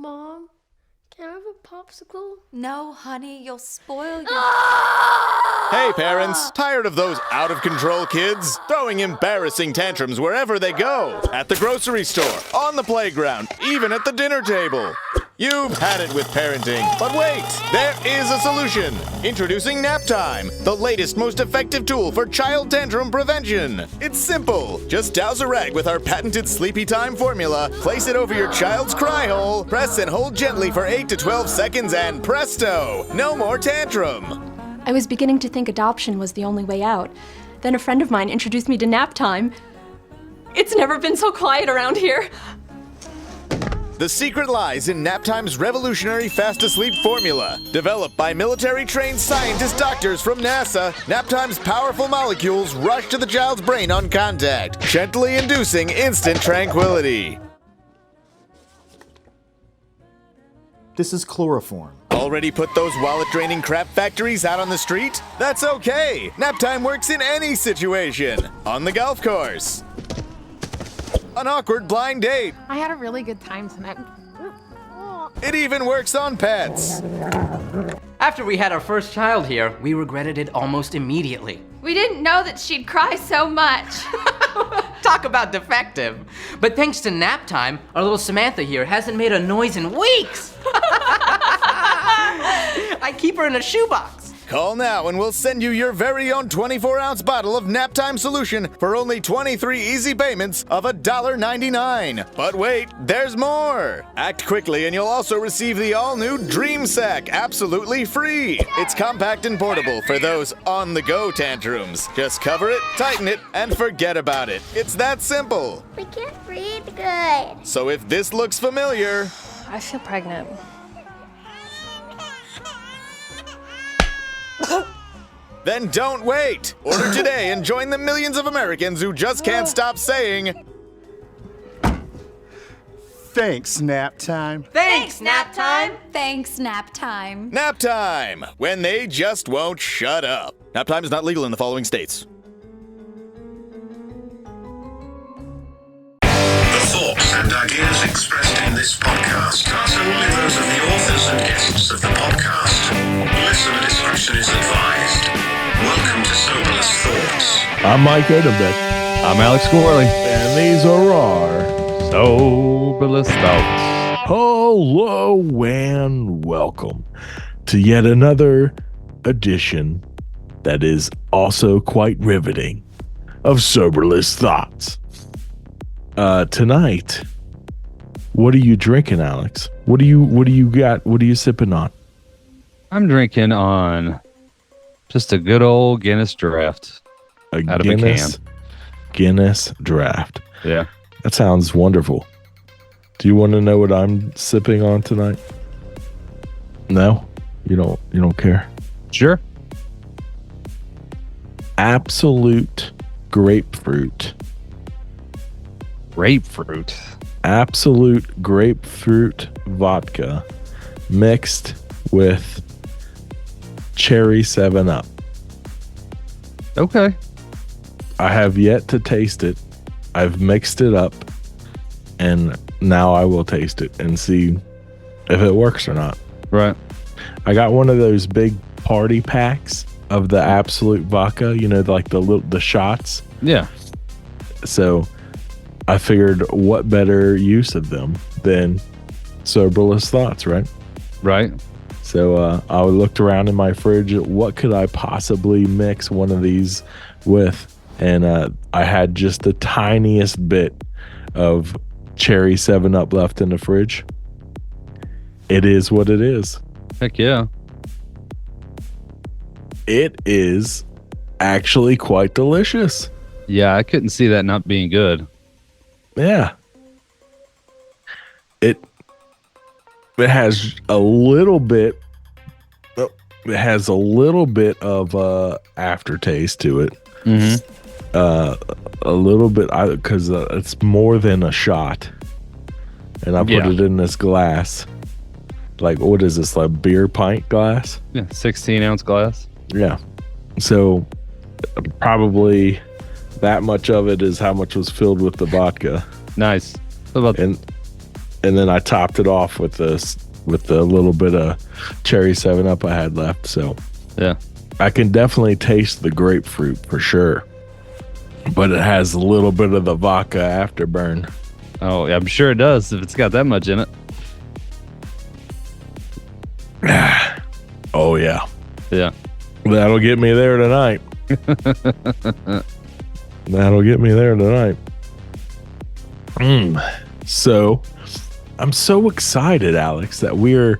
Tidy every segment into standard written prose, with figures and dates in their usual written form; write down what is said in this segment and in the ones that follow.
Mom, can I have a popsicle? No, honey, you'll spoil your... Hey parents, tired of those out-of-control kids? Throwing embarrassing tantrums wherever they go. At the grocery store, on the playground, even at the dinner table. You've had it with parenting, but wait, there is a solution. Introducing Naptime, the latest, most effective tool for child tantrum prevention. It's simple. Just douse a rag with our patented Sleepy Time formula, place it over your child's cry hole, press and hold gently for 8 to 12 seconds, and presto, no more tantrum. I was beginning to think adoption was the only way out. Then a friend of mine introduced me to Naptime. It's never been so quiet around here. The secret lies in Naptime's revolutionary fast-asleep formula. Developed by military-trained scientist doctors from NASA, Naptime's powerful molecules rush to the child's brain on contact, gently inducing instant tranquility. This is chloroform. Already put those wallet-draining crap factories out on the street? That's okay! Naptime works in any situation. On the golf course. An awkward blind date. I had a really good time tonight. It even works on pets. After we had our first child here, we regretted it almost immediately. We didn't know that she'd cry so much. Talk about defective. But thanks to Naptime, our little Samantha here hasn't made a noise in weeks. I keep her in a shoebox. Call now and we'll send you your very own 24-ounce bottle of Naptime solution for only 23 easy payments of $1.99. But wait, there's more! Act quickly and you'll also receive the all-new Dream Sack absolutely free. It's compact and portable for those on-the-go tantrums. Just cover it, tighten it, and forget about it. It's that simple. We can't breathe good. So if this looks familiar, I feel pregnant. then don't wait! Order today and join the millions of Americans who just can't stop saying, Thanks, Naptime. Thanks, Naptime. Thanks, Naptime. Naptime, when they just won't shut up. Naptime is not legal in the following states. The thoughts and ideas expressed in this podcast are solely those of the authors and guests of the podcast. Listener discretion is advised. Welcome to Soberless Thoughts. I'm Mike Odenbeck. I'm Alex Corley. And these are our Soberless Thoughts. Hello and welcome to yet another edition that is also quite riveting of Soberless Thoughts. Tonight, what are you drinking, Alex? What do you got? What are you sipping on? I'm drinking on just a good old Guinness Draft out of a can. Guinness Draft. Yeah. That sounds wonderful. Do you want to know what I'm sipping on tonight? No? You don't care? Sure. Absolute grapefruit. Grapefruit. Absolute grapefruit vodka mixed with cherry 7-Up. Okay. I have yet to taste it. I've mixed it up, and now I will taste it and see if it works or not. Right. I got one of those big party packs of the Absolute vodka, like the shots. Yeah. So I figured what better use of them than Soberless Thoughts, right? Right. So I looked around in my fridge. What could I possibly mix one of these with? And I had just the tiniest bit of cherry 7-Up left in the fridge. It is what it is. Heck yeah. It is actually quite delicious. Yeah, I couldn't see that not being good. Yeah. It has a little bit of aftertaste to it. Mm-hmm. A little bit, because it's more than a shot. And I put it in this glass. Like, what is this, like beer pint glass? Yeah, 16-ounce glass. Yeah. So probably that much of it is how much was filled with the vodka. Nice. What about and then I topped it off with this with the little bit of cherry 7-Up I had left. So Yeah. I can definitely taste the grapefruit for sure, but it has a little bit of the vodka afterburn. Oh, I'm sure it does if it's got that much in it. Oh yeah, Yeah. that'll get me there tonight. That'll get me there tonight. So I'm so excited, Alex, that we're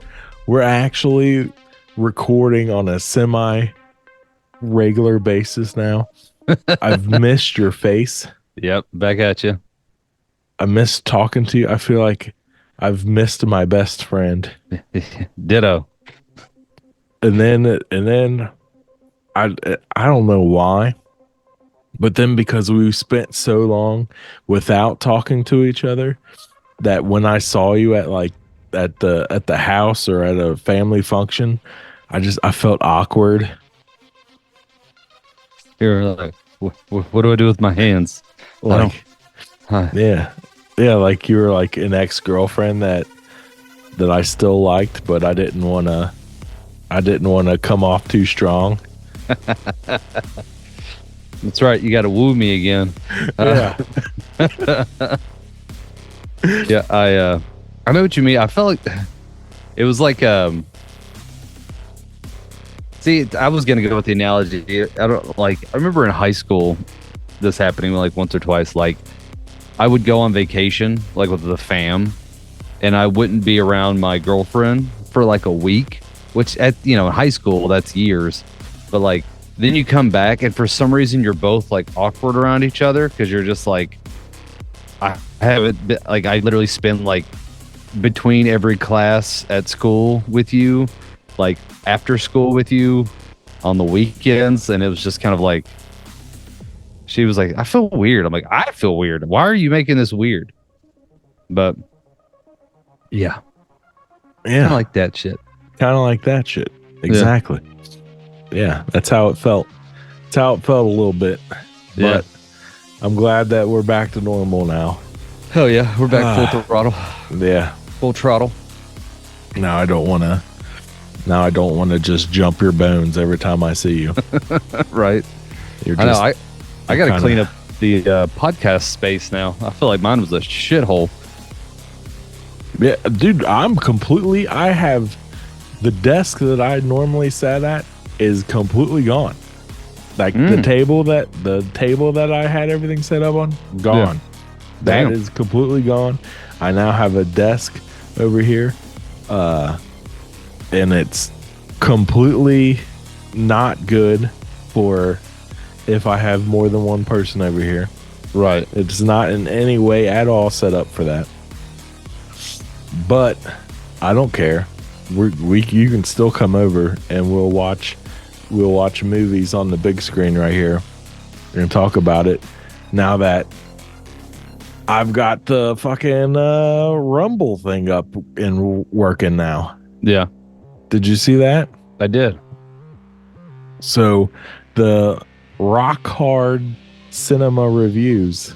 actually recording on a semi regular basis now. I've missed your face. Yep. Back at you. I miss talking to you. I feel like I've missed my best friend. Ditto. And then I don't know why, but then because we spent so long without talking to each other, that when I saw you at the house or at a family function, I felt awkward. You're like, what do I do with my hands? Like, yeah, like you were like an ex-girlfriend that I still liked, but I didn't want to come off too strong. That's right. You got to woo me again. Yeah. Yeah, I know what you mean. I felt like it was like see, I was gonna go with the analogy. I remember in high school this happening like once or twice. Like I would go on vacation like with the fam, and I wouldn't be around my girlfriend for like a week, which in high school that's years. But like then you come back and for some reason you're both like awkward around each other because you're just like, I haven't been, like I literally spend like between every class at school with you, like after school with you on the weekends, and it was just kind of like she was like, I feel weird. I'm like, I feel weird. Why are you making this weird? But yeah, kind of like that shit. Kind of like that shit. Exactly. Yeah, that's how it felt. That's how it felt a little bit. Yeah. But I'm glad that we're back to normal now. Hell yeah, we're back full throttle. Yeah. Full throttle. Now I don't want to just jump your bones every time I see you. Right. You're I know. just, I got to clean up the podcast space now. I feel like mine was a shithole. Yeah, dude, I have the desk that I normally sat at is completely gone. Like the table that I had everything set up on, gone. Yeah. That is completely gone. I now have a desk over here, and it's completely not good for if I have more than one person over here. Right. It's not in any way at all set up for that. But I don't care. You can still come over and we'll watch movies on the big screen right here and talk about it. Now that I've got the fucking Rumble thing up and working now. Yeah. Did you see that? I did. So the Rock Hard Cinema Reviews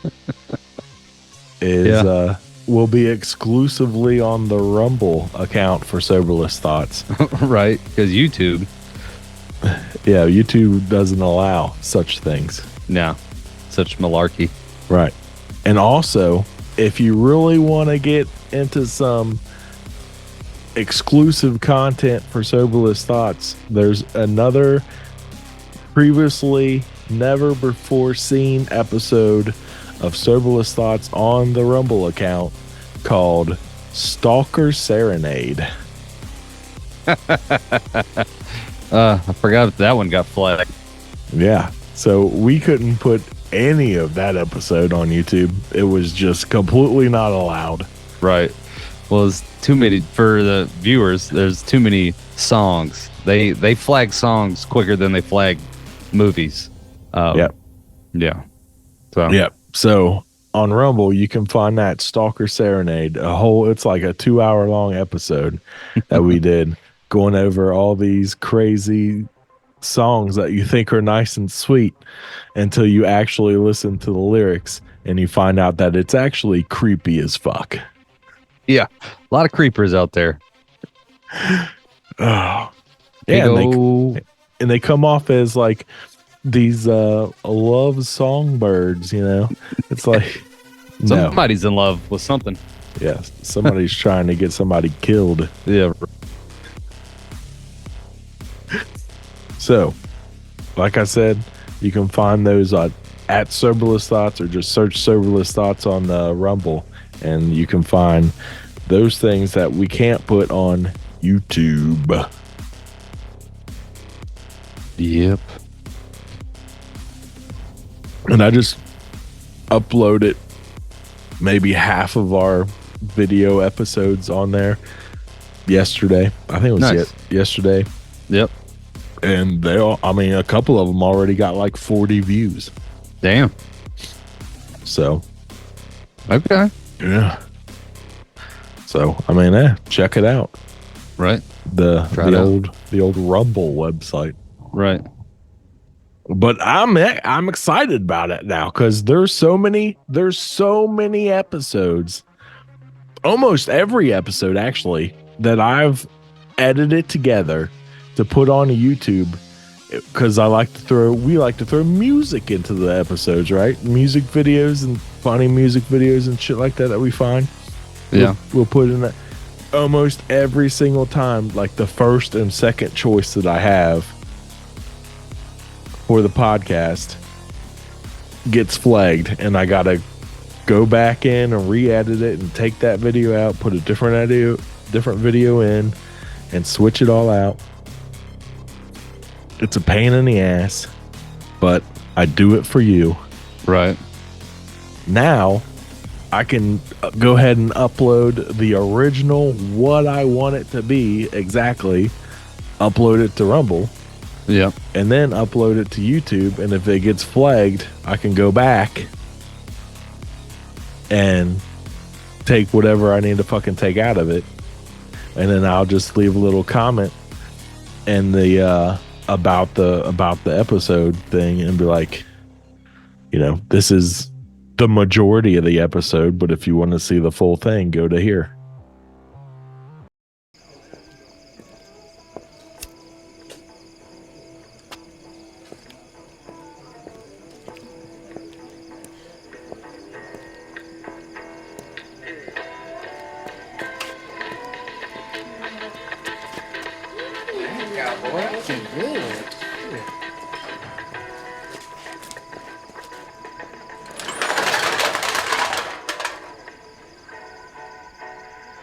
will be exclusively on the Rumble account for Soberless Thoughts. Right, because YouTube. Yeah, YouTube doesn't allow such things. No, such malarkey. Right. And also, if you really want to get into some exclusive content for Soberless Thoughts, there's another previously never before seen episode of Soberless Thoughts on the Rumble account called Stalker Serenade. I forgot that one got flagged. Yeah. So we couldn't put any of that episode on YouTube. It was just completely not allowed. Right. Well, it's too many for the viewers. There's too many songs. They flag songs quicker than they flag movies. Yep. Yeah. So. Yep. So on Rumble, you can find that Stalker Serenade. It's like a 2-hour long episode that we did going over all these crazy songs that you think are nice and sweet until you actually listen to the lyrics and you find out that it's actually creepy as fuck. Yeah, a lot of creepers out there. Oh, Big yeah, ol'- and they come off as like these love songbirds. You know, it's like no, somebody's in love with something. yes, somebody's trying to get somebody killed. Yeah, So, like I said, you can find those at Soberless Thoughts, or just search Soberless Thoughts on Rumble, and you can find those things that we can't put on YouTube. Yep. And I just uploaded maybe half of our video episodes on there yesterday. I think it was Nice. yesterday. Yep. And a couple of them already got like 40 views. Damn. So, Okay. yeah. So, check it out. Right. Try it out. The old Rumble website. Right. But I'm excited about it now because there's so many episodes, almost every episode actually, that I've edited together to put on YouTube, because we like to throw music into the episodes, right? Music videos and funny music videos and shit like that we find. Yeah. We'll put in that almost every single time. Like the first and second choice that I have for the podcast gets flagged, and I gotta go back in and re-edit it and take that video out, put a different video in, and switch it all out. It's a pain in the ass, but I do it for you. Right. Now I can go ahead and upload the original, what I want it to be exactly, upload it to Rumble. Yep. And then upload it to YouTube. And if it gets flagged, I can go back and take whatever I need to fucking take out of it. And then I'll just leave a little comment in the about the episode thing and be like, this is the majority of the episode, but if you want to see the full thing, go to here.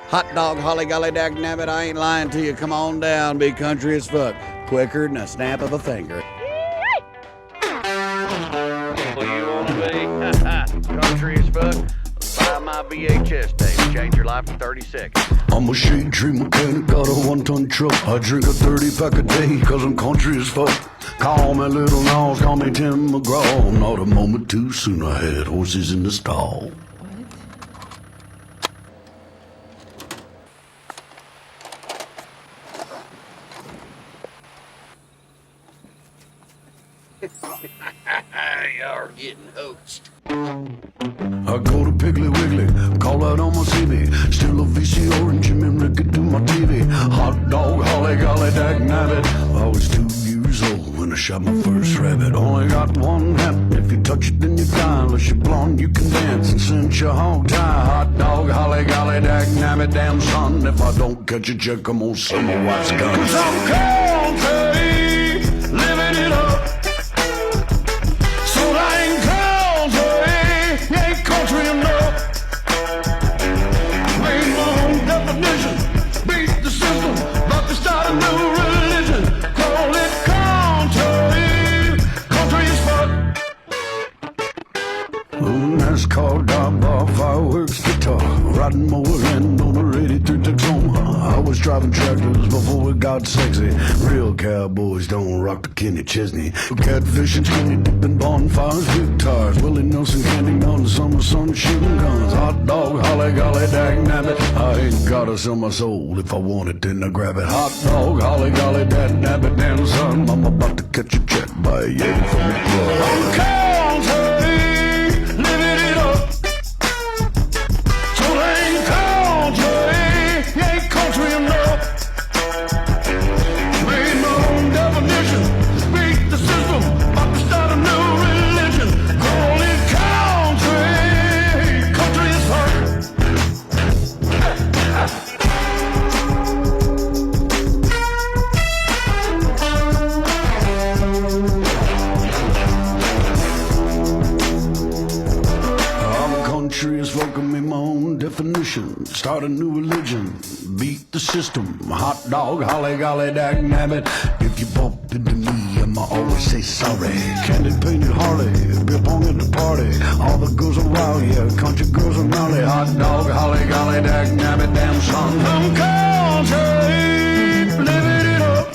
Hot dog, holly golly dag nabbit, I ain't lying to you. Come on down, be country as fuck. Quicker than a snap of a finger. Country as fuck. Buy my VHS tape, change your life in 30 seconds. I'm a shade tree mechanic, got a 1-ton truck. I drink a 30-pack a day, cause I'm country as fuck. Call me Little Nas, call me Tim McGraw. Not a moment too soon, I had horses in the stall. You're getting hoaxed. I go to Piggly Wiggly, call out on my CV. Still a VC orange, Jim and Ricky do my TV. Hot dog, holly golly dag nabbit. I was 2 years old when I shot my first rabbit. Only got one habit, if you touch it then you die. Unless you're blonde you can dance and cinch your hog tie. Hot dog, holly golly dag nabbit. Damn son, if I don't catch a check I'm gonna sell my wife's gun. Cause I'm country, living it up. So I ain't country, ain't country enough. Made my own definition, beat the system, about to start a new religion. Call it country, country as fuck. NASCAR, dive bar, fireworks, guitar, riding my land on a 83 Tacoma. I was driving tractors before it got sexy. Real cowboys don't rock the Kenny Chesney. Catfishing, skinny dipping, bonfires, big tires. Willie Nelson, candy on summer sun, shooting guns. Hot dog, holly golly dag nabbit. I ain't gotta sell my soul. If I want it, then I grab it. Hot dog, holly golly dag nabbit. Damn son, I'm about to catch a check by a Yeti from the club. I'm country, living it up. So they ain't country. definition. Start a new religion. Beat the system. Hot dog, holly golly dag nabbit. If you bump into me, I'ma always say sorry. Candy painted Harley, beer pong at the party. All the girls are wild, yeah, country girls are rowdy. Hot dog, holly golly dag nabbit. Damn son, I'm country, living it up.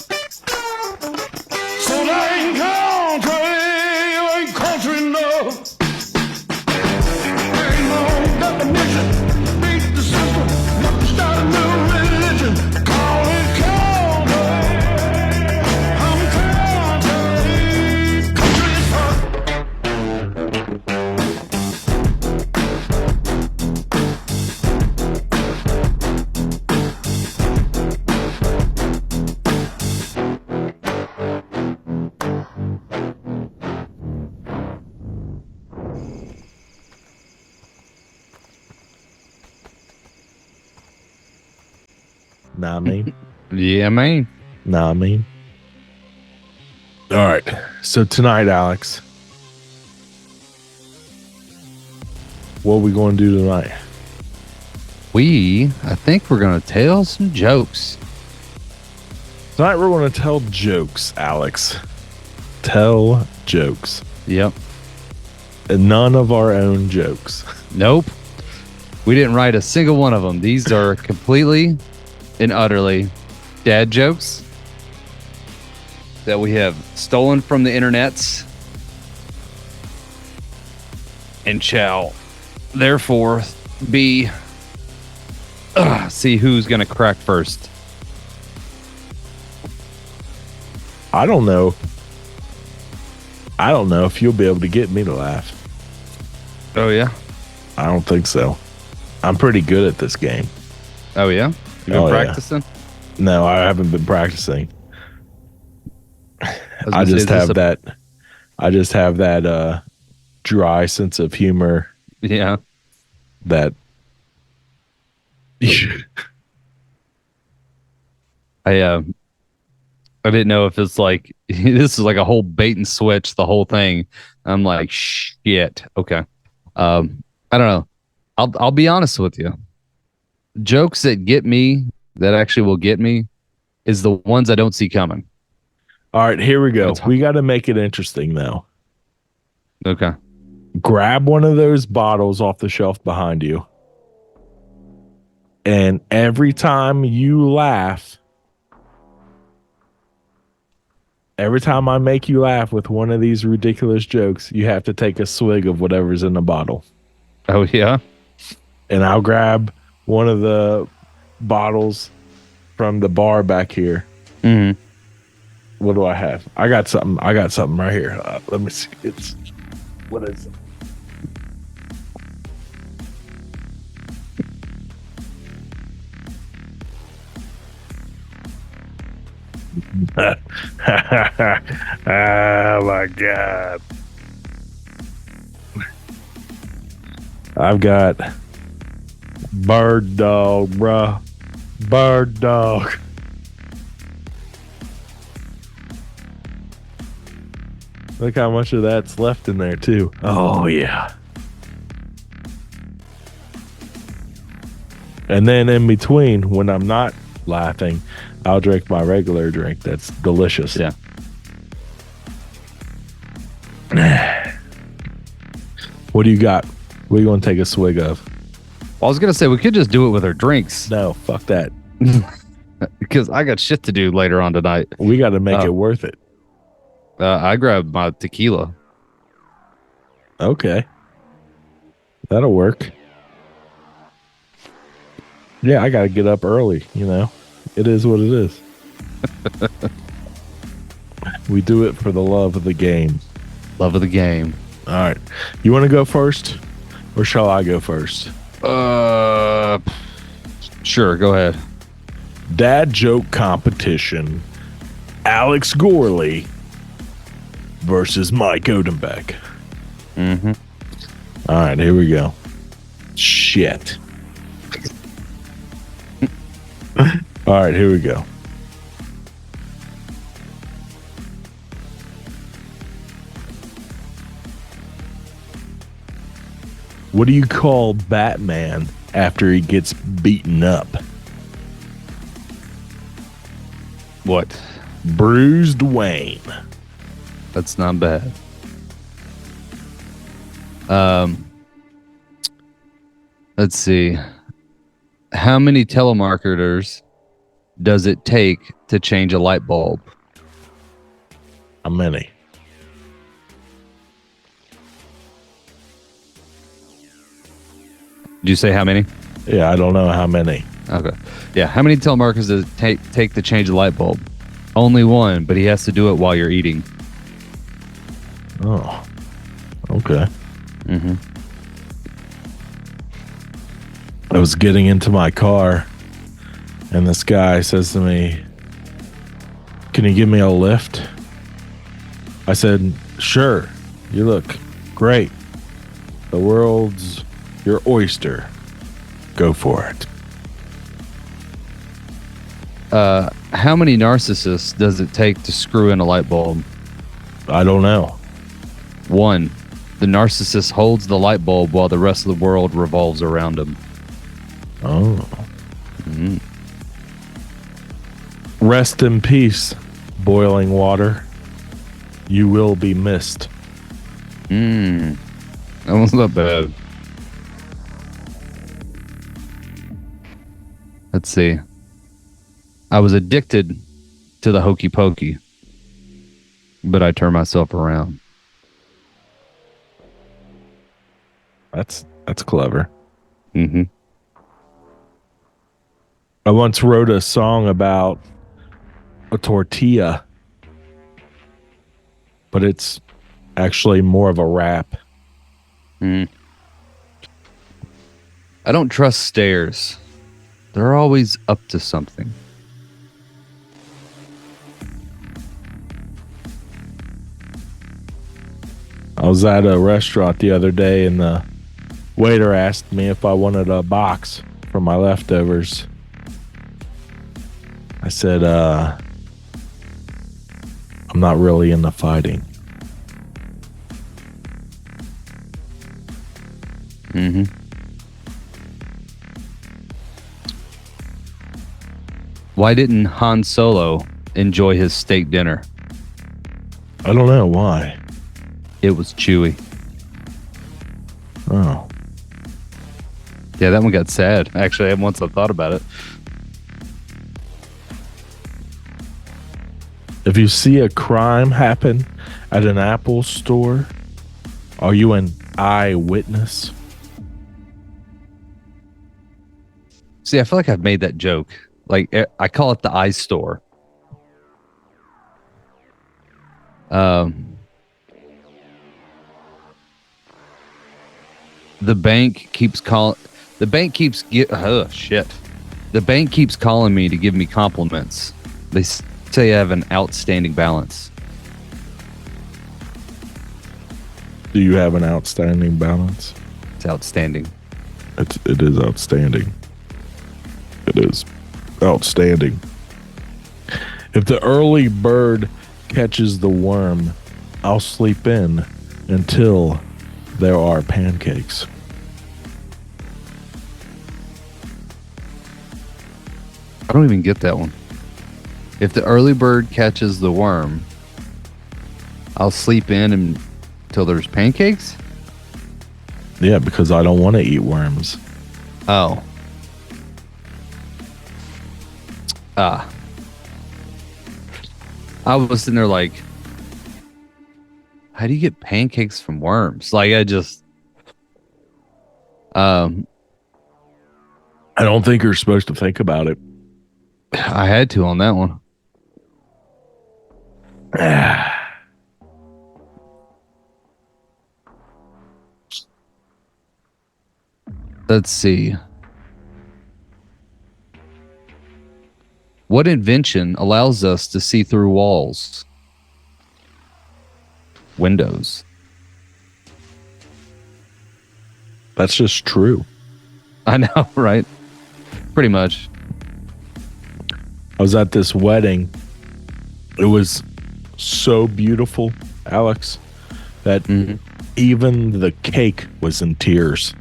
So that ain't country, you ain't country enough. Ain't no definition, beat the system, start a new religion, call it country. I'm country, country as fuck. Nah, I mean. Yeah, man. Nah, I mean. All right. So tonight, Alex, what are we going to do tonight? I think we're going to tell some jokes. Tonight, we're going to tell jokes, Alex. Tell jokes. Yep. And none of our own jokes. Nope. We didn't write a single one of them. These are completely and utterly dad jokes that we have stolen from the internets and shall therefore be see who's gonna crack first. I don't know if you'll be able to get me to laugh. Oh yeah? I don't think so. I'm pretty good at this game. Oh yeah? You've been practicing? Yeah. No, I haven't been practicing. I just have that dry sense of humor. Yeah. That I didn't know if it's like this is like a whole bait and switch, the whole thing. I'm like, shit. Okay. I don't know. I'll be honest with you. Jokes that get me, that actually will get me, is the ones I don't see coming. All right, here we go. We got to make it interesting, though. Okay. Grab one of those bottles off the shelf behind you. And every time you laugh, every time I make you laugh with one of these ridiculous jokes, you have to take a swig of whatever's in the bottle. Oh, yeah? And I'll grab one of the bottles from the bar back here. Mm-hmm. What do I have? I got something right here. Let me see. What is it? Oh my God. I've got bird dog, bruh. Bird dog. Look how much of that's left in there, too. Oh, yeah. And then in between, when I'm not laughing, I'll drink my regular drink. That's delicious. Yeah. What do you got? What are you going to take a swig of? Well, I was going to say, we could just do it with our drinks. No, fuck that. Because I got shit to do later on tonight. We got to make it worth it. I grabbed my tequila. Okay. That'll work. Yeah, I got to get up early, you know. It is what it is. We do it for the love of the game. Love of the game. All right. You want to go first? Or shall I go first? Sure, go ahead. Dad joke competition. Alex Gorley versus Mike Odenbeck. Mm-hmm. All right, here we go. Shit. All right, here we go. What do you call Batman after he gets beaten up? What? Bruised Wayne. That's not bad. Let's see. How many telemarketers does it take to change a light bulb? How many? Did you say how many? Yeah, I don't know how many. Okay. Yeah, how many telemarketers does it take to change a light bulb? Only one, but he has to do it while you're eating. Oh, okay. Mm-hmm. I was getting into my car, and this guy says to me, "Can you give me a lift?" I said, "Sure. You look great. The world's your oyster. Go for it." How many narcissists does it take to screw in a light bulb? I don't know. 1. The narcissist holds the light bulb while the rest of the world revolves around him. Oh. Rest in peace, boiling water. You will be missed. That was not bad. Let's see. I was addicted to the hokey pokey, but I turned myself around. That's clever. Mm-hmm. I once wrote a song about a tortilla, but it's actually more of a rap. I don't trust stairs. They're always up to something. I was at a restaurant the other day, and the waiter asked me if I wanted a box for my leftovers. I said, I'm not really into fighting. Mm-hmm. Why didn't Han Solo enjoy his steak dinner? I don't know why. It was chewy. Oh. Yeah, that one got sad. Actually, once I thought about it. If you see a crime happen at an Apple store, are you an eyewitness? See, I feel like I've made that joke. Like, I call it the eye store. The bank keeps calling. The bank keeps The bank keeps calling me to give me compliments. They say I have an outstanding balance. Do you have an outstanding balance? It's outstanding. It is outstanding. It is outstanding. If the early bird catches the worm, I'll sleep in until there are pancakes. I don't even get that one. If the early bird catches the worm, I'll sleep in until there's pancakes? Yeah, because I don't want to eat worms. Oh. I was sitting there like, how do you get pancakes from worms? Like, I don't think you're supposed to think about it. I had to on that one. Let's see. What invention allows us to see through walls? Windows. That's just true. I know, right? Pretty much. I was at this wedding. It was so beautiful, Alex, that even the cake was in tears.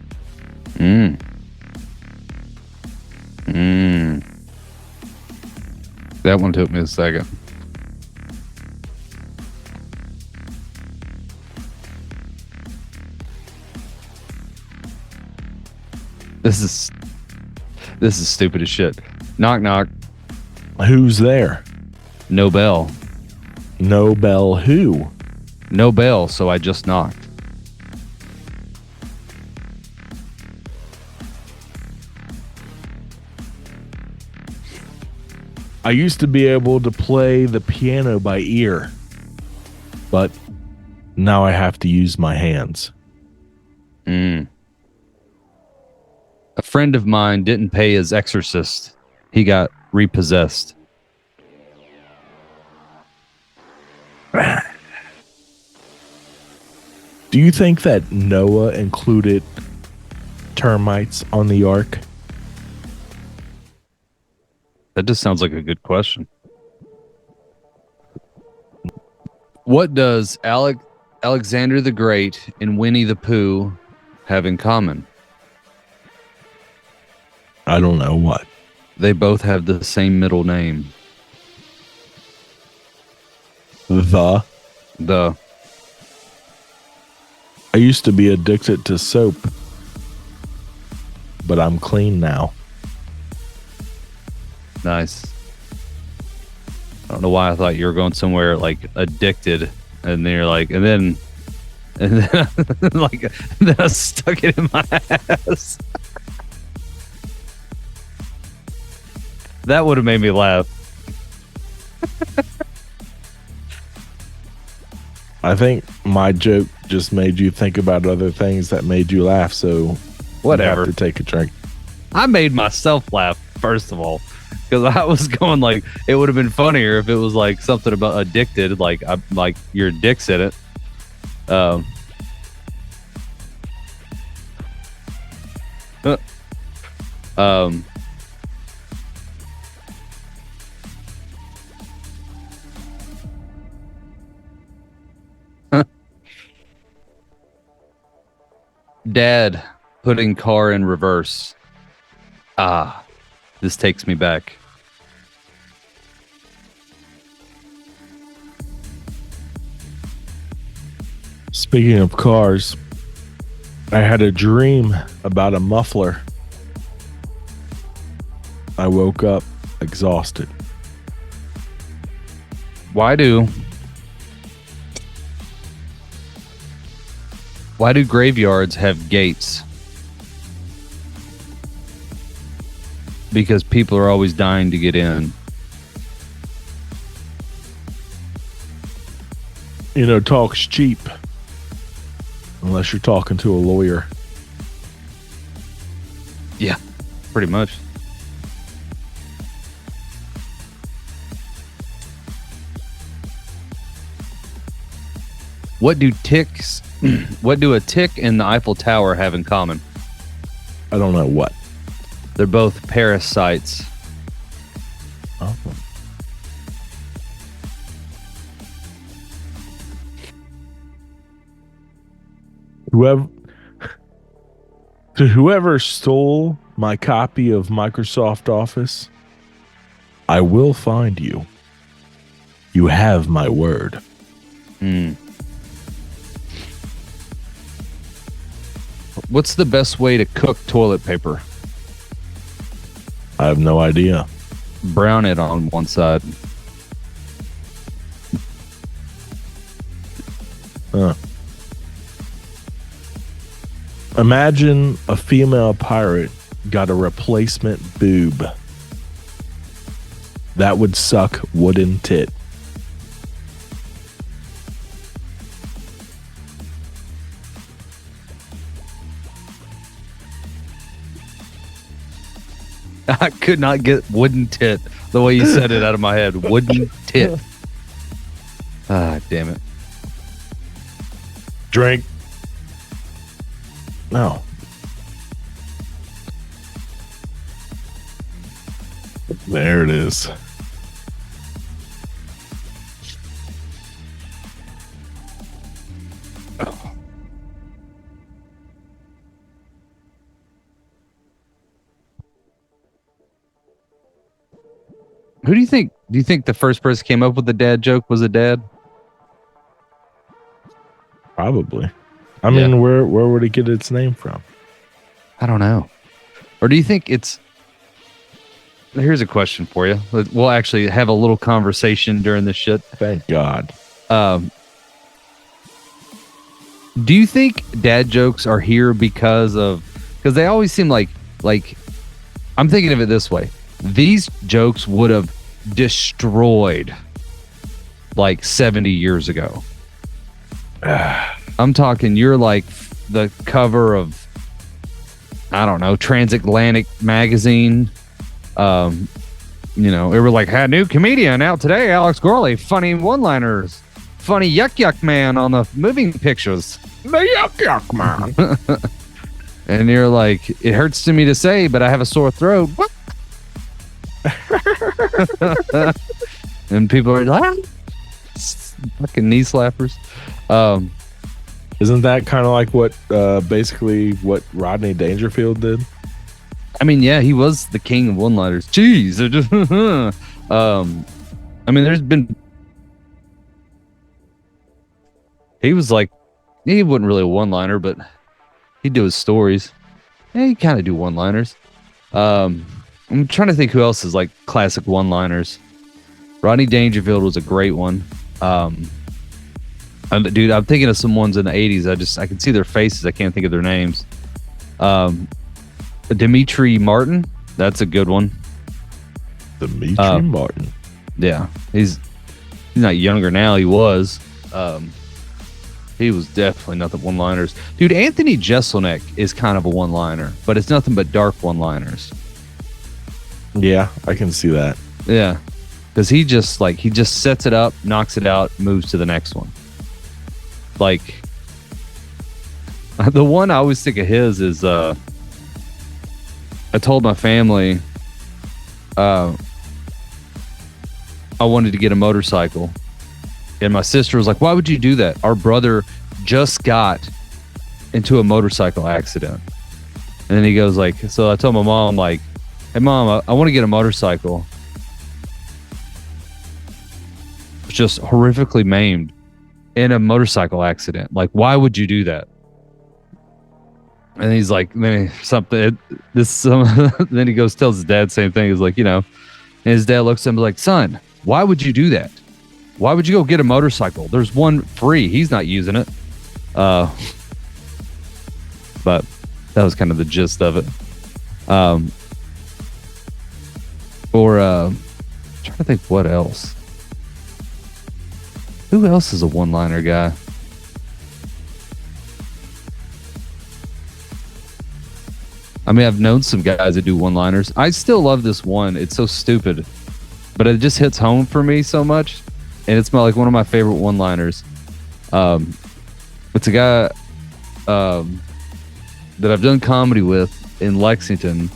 That one took me a second. This is stupid as shit. Knock knock. Who's there? No bell. No bell who? No bell, so I just knocked. I used to be able to play the piano by ear, but now I have to use my hands. A friend of mine didn't pay his exorcist. He got repossessed. Do you think that Noah included termites on the ark? That just sounds like a good question. What does Alexander the Great and Winnie the Pooh have in common? I don't know what. They both have the same middle name. The. I used to be addicted to soap, but I'm clean now. Nice. I don't know why I thought you were going somewhere like addicted, and then you're like, and then like, then I stuck it in my ass. That would have made me laugh. I think my joke just made you think about other things that made you laugh, so whatever. You have to take a drink. I made myself laugh, first of all, because I was going like, it would have been funnier if it was like something about addicted, like your dick's in it. Dad putting car in reverse. This takes me back. Speaking of cars, I had a dream about a muffler. I woke up exhausted. Why do graveyards have gates? Because people are always dying to get in. You know, talk's cheap. Unless you're talking to a lawyer. Yeah, pretty much. What do a tick and the Eiffel Tower have in common? I don't know what. They're both parasites. Oh. Whoever stole my copy of Microsoft Office, I will find you. You have my word. What's the best way to cook toilet paper? I have no idea. Brown it on one side. Huh. Imagine a female pirate got a replacement boob. That would suck wooden tit. I could not get wooden tit the way you said it out of my head. Wooden tit. Damn it. Drink. No. There it is. Who do you think? Do you think the first person came up with the dad joke was a dad? Probably. I mean, where would it get its name from? I don't know. Or do you think it's... Here's a question for you. We'll actually have a little conversation during this shit. Thank God. Do you think dad jokes are here because they always seem like I'm thinking of it this way. These jokes would have destroyed like 70 years ago. I'm talking, you're like the cover of, I don't know, Transatlantic magazine. You know, it was like, had new comedian out today, Alex Gorley, funny one-liners, funny yuck man on the moving pictures. The yuck man. And you're like, it hurts to me to say, but I have a sore throat. What? And people are like, fucking knee slappers. Isn't that kind of like what basically what Rodney Dangerfield did? I mean, yeah, he was the king of one-liners. Jeez. I mean, there's been... He was like... He wasn't really a one-liner, but he'd do his stories. Yeah, he kind of do one-liners. I'm trying to think who else is like classic one-liners. Rodney Dangerfield was a great one. Dude, I'm thinking of some ones in the 80s. I can see their faces. I can't think of their names. Dimitri Martin. That's a good one. Dimitri Martin. Yeah. He's not younger now. He was. He was definitely nothing one-liners. Dude, Anthony Jeselnik is kind of a one-liner, but it's nothing but dark one-liners. Yeah, I can see that. Yeah. Because he just sets it up, knocks it out, moves to the next one. Like, the one I always think of his is, I told my family I wanted to get a motorcycle. And my sister was like, why would you do that? Our brother just got into a motorcycle accident. And then he goes like, so I told my mom, like, hey, Mom, I want to get a motorcycle. It's just horrifically maimed in a motorcycle accident. Like, why would you do that? And he's like, then he goes, tells his dad the same thing. He's like, you know, and his dad looks at him like, son, why would you do that? Why would you go get a motorcycle? There's one free. He's not using it. But that was kind of the gist of it. I'm trying to think what else. Who else is a one-liner guy? I mean, I've known some guys that do one-liners. I still love this one. It's so stupid, but it just hits home for me so much. And it's like one of my favorite one-liners. It's a guy that I've done comedy with in Lexington.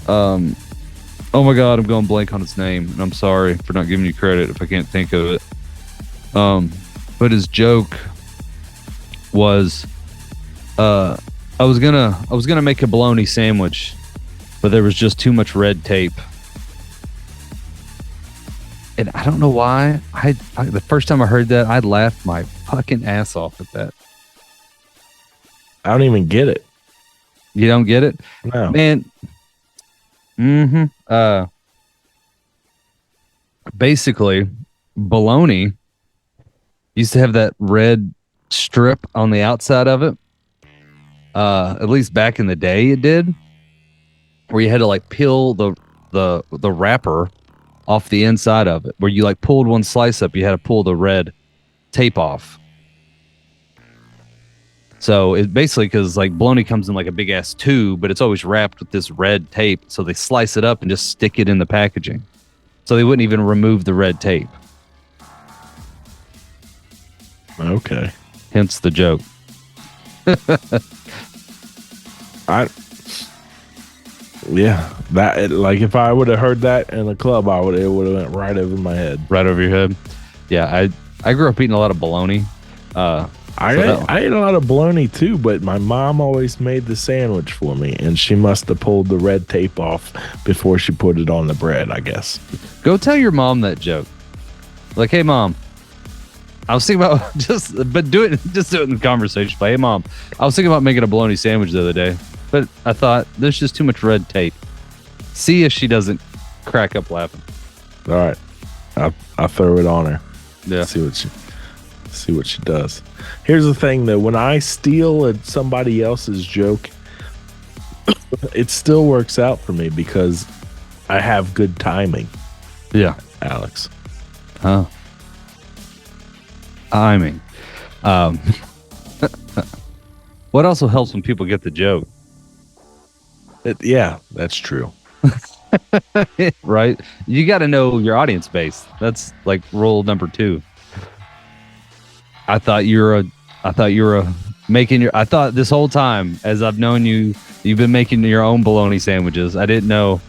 Oh my God, I'm going blank on his name, and I'm sorry for not giving you credit if I can't think of it. But his joke was, I was gonna make a bologna sandwich, but there was just too much red tape. And I don't know why. The first time I heard that, I laughed my fucking ass off at that. I don't even get it. You don't get it? No. Man. Basically, bologna used to have that red strip on the outside of it. At least back in the day it did. Where you had to like peel the wrapper off the inside of it, where you like pulled one slice up, you had to pull the red tape off. So it basically, because like bologna comes in like a big ass tube, but it's always wrapped with this red tape. So they slice it up and just stick it in the packaging. So they wouldn't even remove the red tape. Okay. Hence the joke. Yeah, that like if I would have heard that in a club, it would have went right over my head. Right over your head. Yeah, I grew up eating a lot of bologna. I I ate a lot of bologna too, but my mom always made the sandwich for me, and she must have pulled the red tape off before she put it on the bread, I guess. Go tell your mom that joke. Like, hey, Mom, I was thinking about just do it in the conversation. But, hey, Mom, I was thinking about making a bologna sandwich the other day, but I thought there's just too much red tape. See if she doesn't crack up laughing. All right, I'll throw it on her. Yeah. See what she does. Here's the thing, though. When I steal somebody else's joke, it still works out for me because I have good timing. Yeah, Alex. Huh. Timing. What also helps when people get the joke? Yeah, that's true. Right? You got to know your audience base. That's like rule number 2. I thought this whole time, as I've known you, you've been making your own bologna sandwiches. I didn't know.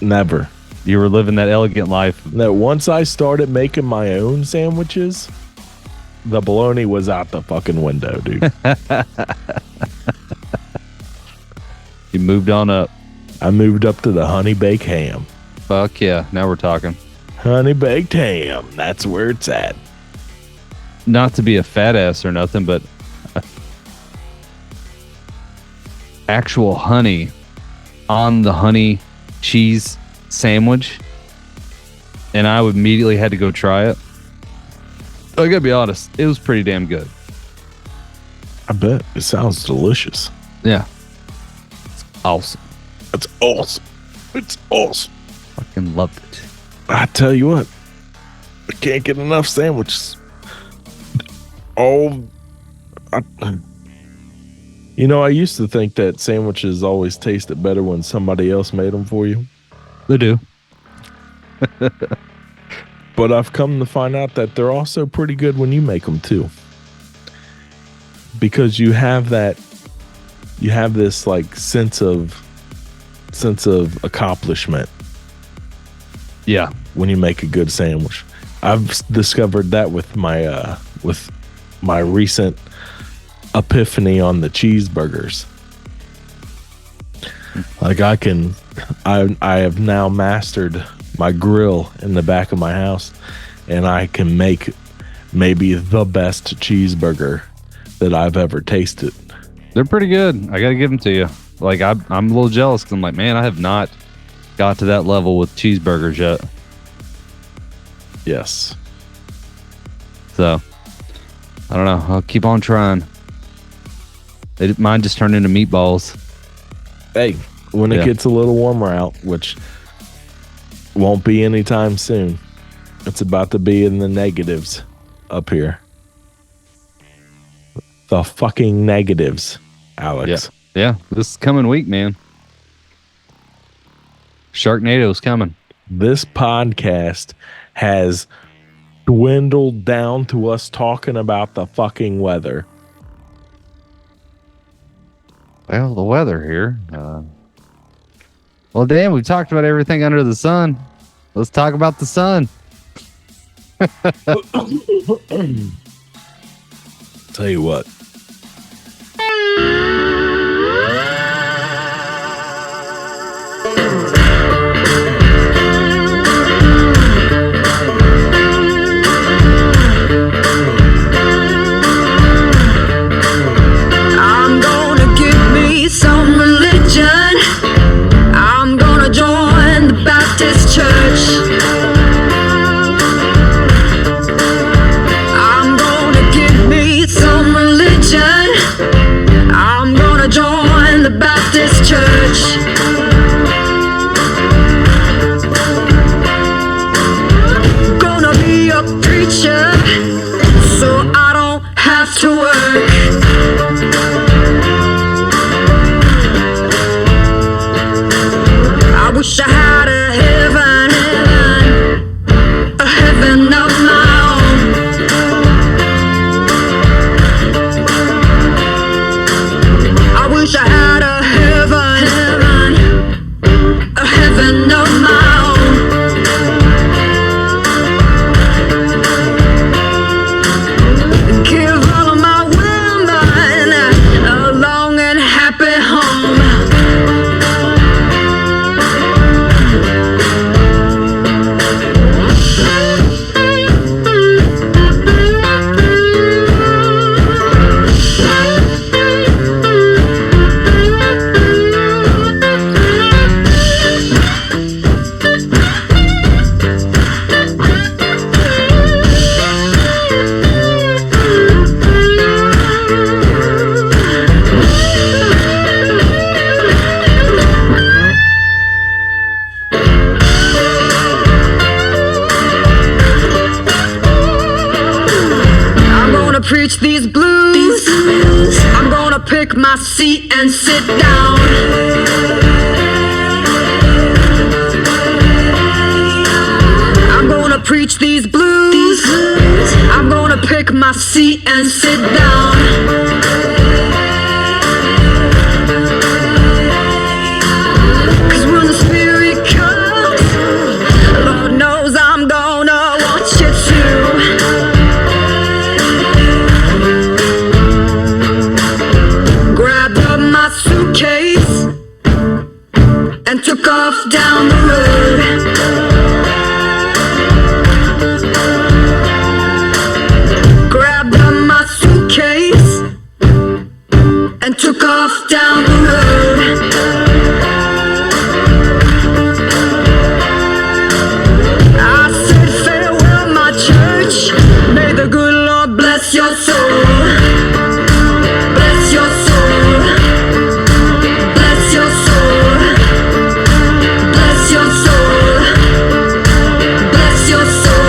Never. You were living that elegant life. No, once I started making my own sandwiches, the bologna was out the fucking window, dude. You moved on up. I moved up to the honey baked ham. Fuck yeah. Now we're talking. Honey baked ham. That's where it's at. Not to be a fat ass or nothing, but actual honey on the honey cheese sandwich, and I immediately had to go try it. I gotta be honest, it was pretty damn good. I bet. It sounds delicious. Yeah. It's awesome. It's awesome. It's awesome. Fucking loved it. I tell you what, I can't get enough sandwiches. I used to think that sandwiches always tasted better when somebody else made them for you. They do. But I've come to find out that they're also pretty good when you make them too. Because you have this like sense of accomplishment. Yeah. When you make a good sandwich. I've discovered that with my recent epiphany on the cheeseburgers. Like I have now mastered my grill in the back of my house, and I can make maybe the best cheeseburger that I've ever tasted. They're pretty good. I gotta give them to you. Like I'm a little jealous because I'm like, man, I have not got to that level with cheeseburgers yet. Yes. So I don't know. I'll keep on trying. Mine just turned into meatballs. Hey, when it gets a little warmer out, which won't be anytime soon, it's about to be in the negatives up here. The fucking negatives, Alex. Yeah. This coming week, man. Sharknado's coming. This podcast has dwindled down to us talking about the fucking weather. Well, the weather here. Well, damn, we've talked about everything under the sun. Let's talk about the sun. Tell you what. I'm gonna give me some religion. I'm gonna join the Baptist church. I'm gonna give me some religion. I'm gonna join the Baptist church. Gonna be a preacher, so I don't have to work. I wish I had a heaven of my own. I wish I had a heaven of my own. Give all of preach these blues. I'm gonna pick my seat and sit down. I'm gonna preach these blues. I'm gonna pick my seat and sit down. Cause when the spirit comes, Lord knows I'm gonna want you to. Grabbed up my suitcase and took off down the road. Grabbed up my suitcase and took off down the road. I said farewell, my church. May the good Lord bless your soul. Bless your soul. Bless your soul. Bless your soul. Bless your soul.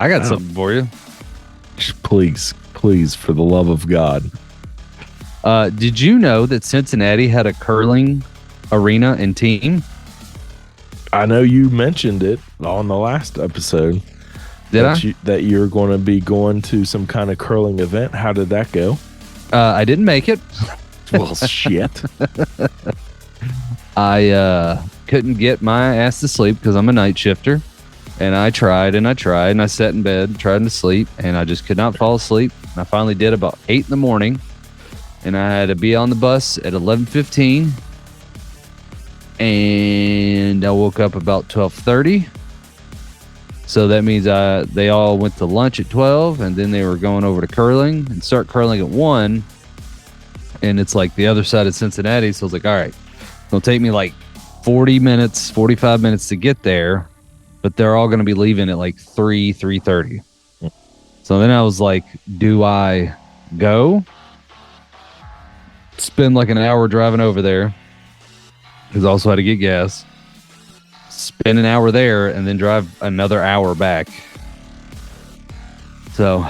I got something for you. Please, for the love of God. Did you know that Cincinnati had a curling arena and team? I know you mentioned it on the last episode. Did I? That you're going to be going to some kind of curling event. How did that go? I didn't make it. Well, shit. I couldn't get my ass to sleep because I'm a night shifter. And I tried and I sat in bed trying to sleep and I just could not fall asleep. And I finally did about 8 in the morning and I had to be on the bus at 11:15 and I woke up about 12:30. So that means they all went to lunch at 12 and then they were going over to curling and start curling at 1. And it's like the other side of Cincinnati. So I was like, all right, it'll take me like 40 minutes, 45 minutes to get there. But they're all going to be leaving at like 3:30. So then I was like, do I go? Spend like an hour driving over there. Because I also had to get gas. Spend an hour there and then drive another hour back. So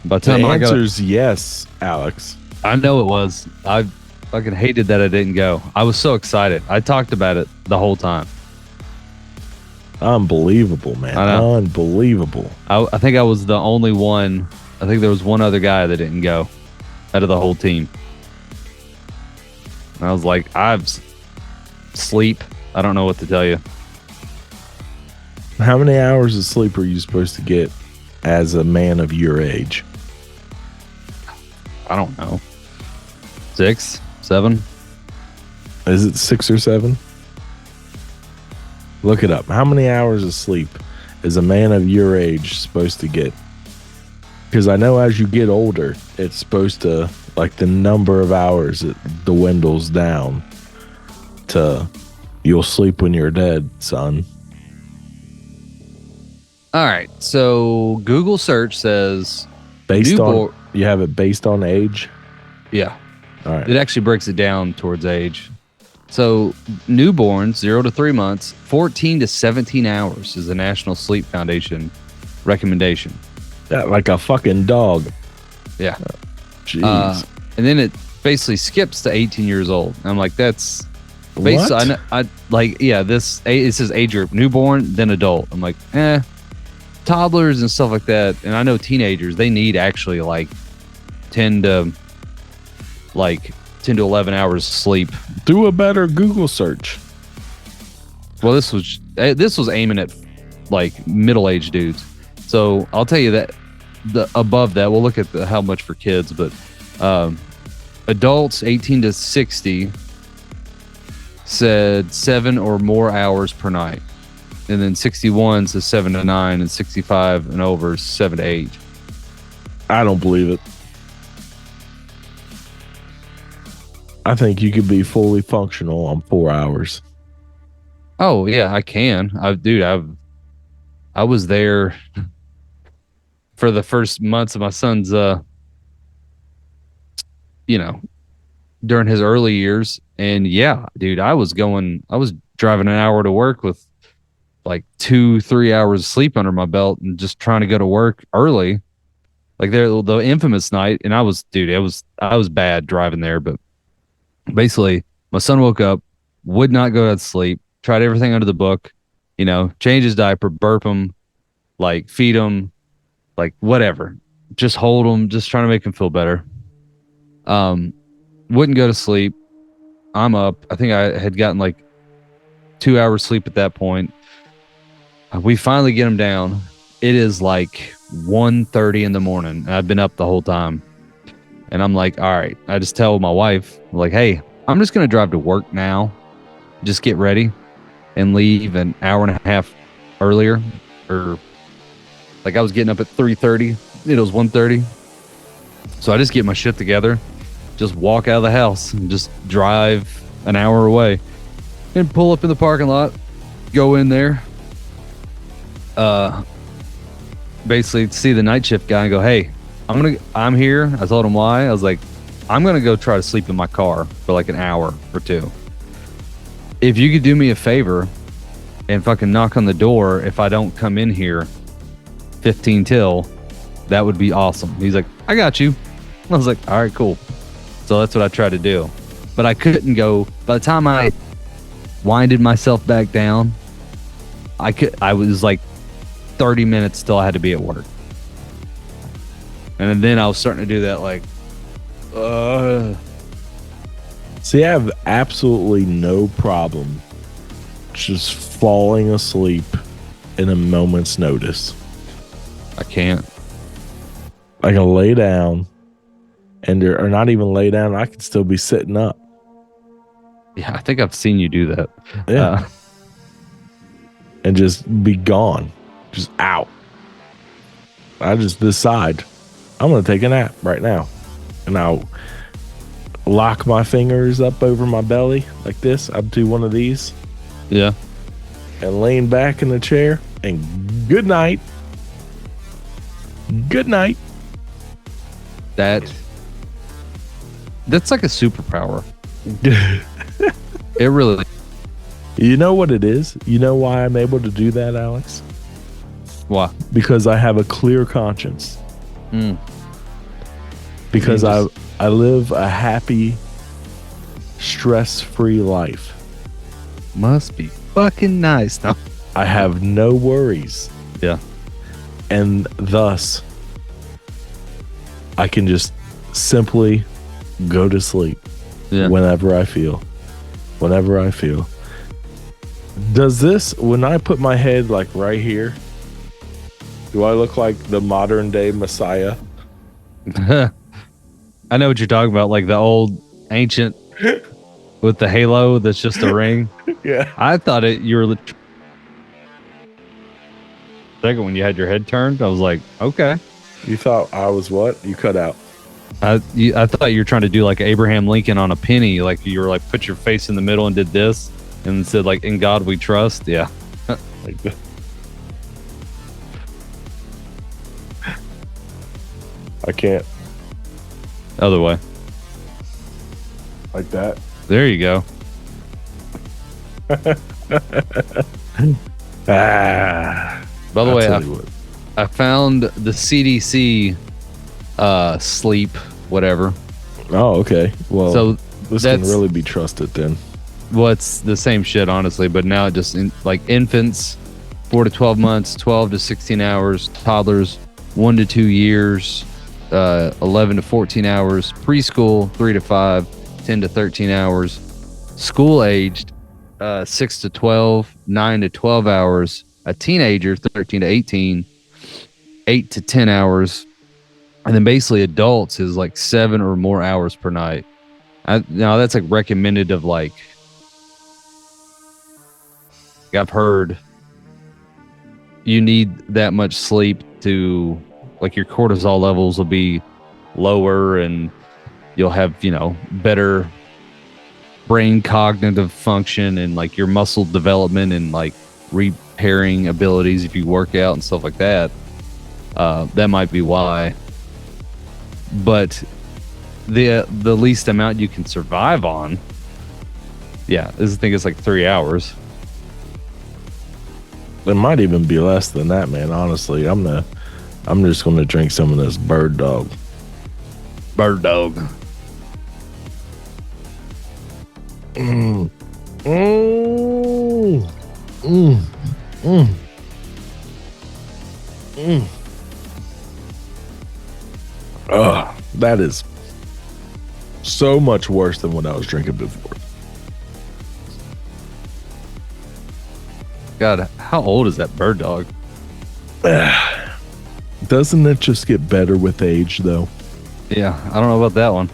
by the time the I got... answer's yes, Alex. I know it was. I fucking hated that I didn't go. I was so excited. I talked about it the whole time. Unbelievable, man. I know. Unbelievable. I think I was the only one. I think there was one other guy that didn't go out of the whole team. And I was like, sleep. I don't know what to tell you. How many hours of sleep are you supposed to get as a man of your age? I don't know. 6, 7. Is it 6 or 7? Look it up. How many hours of sleep is a man of your age supposed to get? Because I know as you get older, it's supposed to, like, the number of hours it dwindles down to you'll sleep when you're dead, son. All right. So Google search says you have it based on age? Yeah. All right. It actually breaks it down towards age. So newborns, 0 to 3 months, 14 to 17 hours is the National Sleep Foundation recommendation. Yeah, like a fucking dog. Yeah. Jeez. And then it basically skips to 18 years old. I'm like, that's basically, it says age group, newborn, then adult. I'm like, toddlers and stuff like that. And I know teenagers, they need actually like 10 to 11 hours sleep. Do a better Google search. Well, this was aiming at like middle-aged dudes. So I'll tell you that above that, we'll look at how much for kids, but adults 18 to 60 said 7 or more hours per night. And then 61 says 7 to 9, and 65 and over 7 to 8. I don't believe it. I think you could be fully functional on 4 hours. Oh yeah, I can. I was there for the first months of my son's during his early years. And yeah, dude, I was driving an hour to work with like 2-3 hours of sleep under my belt and just trying to go to work early. Like the infamous night. And I was bad driving there, but basically my son woke up, would not go to sleep, tried everything under the book, change his diaper, burp him, like feed him, like whatever, just hold him, just trying to make him feel better. Wouldn't go to sleep. I'm up. I think I had gotten like 2 hours sleep at that point. We finally get him down. It is like 1:30 in the morning. And I've been up the whole time. And I'm like, all right. I just tell my wife, like, hey, I'm just going to drive to work now. Just get ready and leave an hour and a half earlier. Or like I was getting up at 3:30. It was 1:30. So I just get my shit together, just walk out of the house and just drive an hour away and pull up in the parking lot, go in there, basically see the night shift guy and go, hey, I'm here. I told him why. I was like, I'm going to go try to sleep in my car for like an hour or two. If you could do me a favor and fucking knock on the door if I don't come in here 15 till, that would be awesome. He's like, I got you. I was like, all right, cool. So that's what I tried to do. But I couldn't go. By the time I winded myself back down, I was like 30 minutes till I had to be at work. And then I was starting to do that like, See, I have absolutely no problem just falling asleep in a moment's notice. I can't. I can lay down or not even lay down. I can still be sitting up. Yeah, I think I've seen you do that. Yeah. And just be gone. Just out. I just decide I'm going to take a nap right now. And I'll lock my fingers up over my belly like this. I'll do one of these. Yeah. And lean back in the chair and good night. Good night. That's like a superpower. It really. You know what it is? You know why I'm able to do that, Alex? Why? Because I have a clear conscience. Because I live a happy, stress-free life. Must be fucking nice. No. I have no worries. Yeah. And thus, I can just simply go to sleep whenever I feel. Whenever I feel. Does this, when I put my head like right here, do I look like the modern day Messiah? I know what you're talking about, like the old ancient with the halo that's just a ring. Yeah. I thought you were second when you had your head turned. I was like, okay. You thought I was what? You cut out. I thought you were trying to do like Abraham Lincoln on a penny, like you were like put your face in the middle and did this and said like, in God we trust. Yeah. Like that. I can't. Other way. Like that. There you go. By the way, I found the CDC sleep whatever. Oh, okay. Well, so this can really be trusted then. Well, it's the same shit, honestly, but now it just like infants, 4 to 12 months, 12 to 16 hours, toddlers, 1 to 2 years, 11 to 14 hours, preschool, 3 to 5, 10 to 13 hours, school aged, 6 to 12, 9 to 12 hours, a teenager, 13 to 18, 8 to 10 hours, and then basically adults is like 7 or more hours per night. Now that's like recommended of like, I've heard you need that much sleep to like your cortisol levels will be lower and you'll have, better brain cognitive function and like your muscle development and like repairing abilities if you work out and stuff like that. That might be why. But the least amount you can survive on. Yeah, this thing is like 3 hours. It might even be less than that, man. Honestly, I'm just gonna drink some of this Bird Dog. Bird Dog. Mm. Mm. Mm. Mm. Mm. That is so much worse than what I was drinking before. God, how old is that Bird Dog? Doesn't it just get better with age, though? Yeah, I don't know about that one.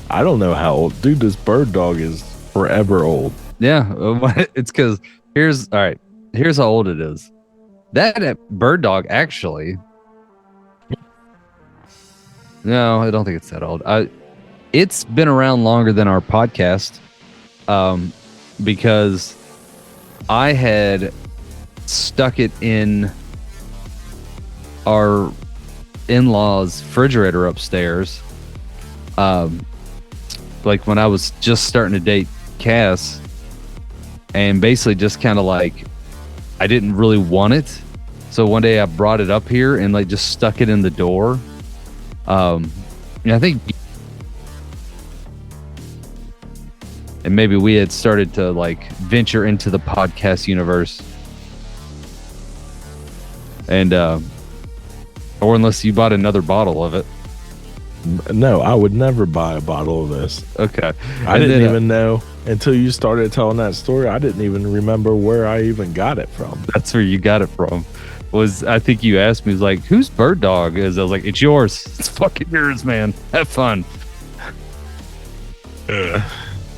I don't know how old. Dude, this Bird Dog is forever old. Yeah, it's because here's how old it is. That Bird Dog actually. No, I don't think it's that old. It's been around longer than our podcast, because I had stuck it in our in-laws' refrigerator upstairs. Like when I was just starting to date Cass, and basically just kind of like I didn't really want it, so one day I brought it up here and like just stuck it in the door. And I think, and maybe we had started to like venture into the podcast universe, and or unless you bought another bottle of it. No, I would never buy a bottle of this. Okay. I didn't even know until you started telling that story. I didn't even remember where I even got it from. That's where you got it from. I think you asked me, like, whose Bird Dog is? I was like, it's yours. It's fucking yours, man. Have fun.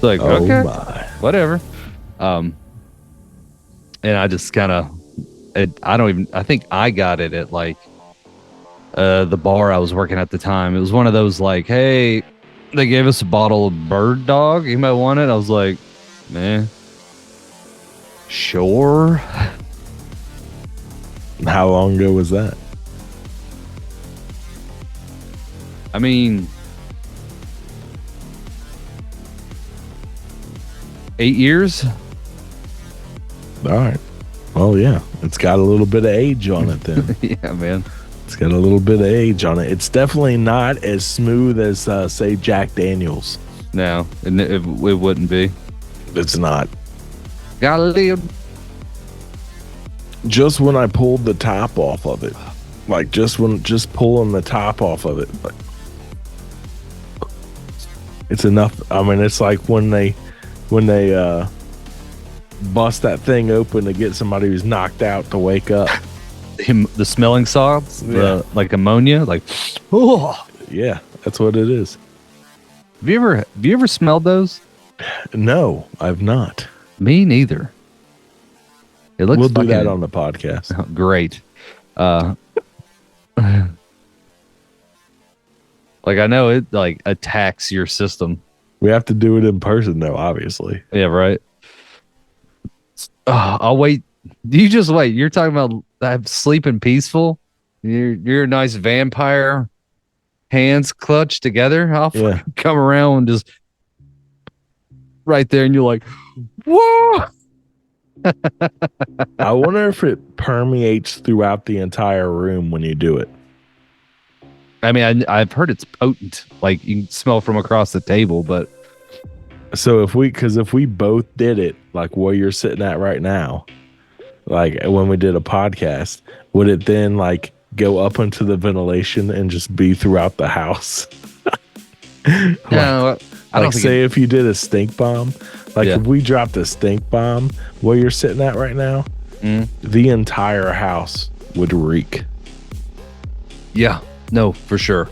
Like, oh okay, my. Whatever. And I just kind of, I think I got it at like the bar I was working at the time. It was one of those like, hey, they gave us a bottle of Bird Dog. You might want it. I was like, man, sure. How long ago was that? I mean, 8 years. All right. Well, yeah, it's got a little bit of age on it then. Yeah, man. It's got a little bit of age on it. It's definitely not as smooth as, say, Jack Daniels. No, it wouldn't be. It's not. Gotta live. Just when I pulled the top off of it, like just pulling the top off of it, like, it's enough. I mean, it's like when they bust that thing open to get somebody who's knocked out to wake up. The smelling salts, Yeah. like ammonia, like, oh Yeah, that's what it is. Have you ever smelled those? No, I've not. Me neither. It looks. We'll do that fucking- on the podcast. Great. Like I know it like attacks your system. We have to do it in person though, obviously. Yeah, right. I'll wait. You just wait. You're talking about sleeping peaceful. You're a nice vampire. Hands clutched together. I'll fucking come around and just right there, and you're like, whoa. I wonder if it permeates throughout the entire room when you do it. I mean, I've heard it's potent. Like you can smell from across the table, but so if we both did it like where you're sitting at right now, like when we did a podcast, would it then like go up into the ventilation and just be throughout the house? No, I don't like think say if you did a stink bomb, like Yeah. if we dropped a stink bomb where you're sitting at right now, the entire house would reek. Yeah, no, for sure.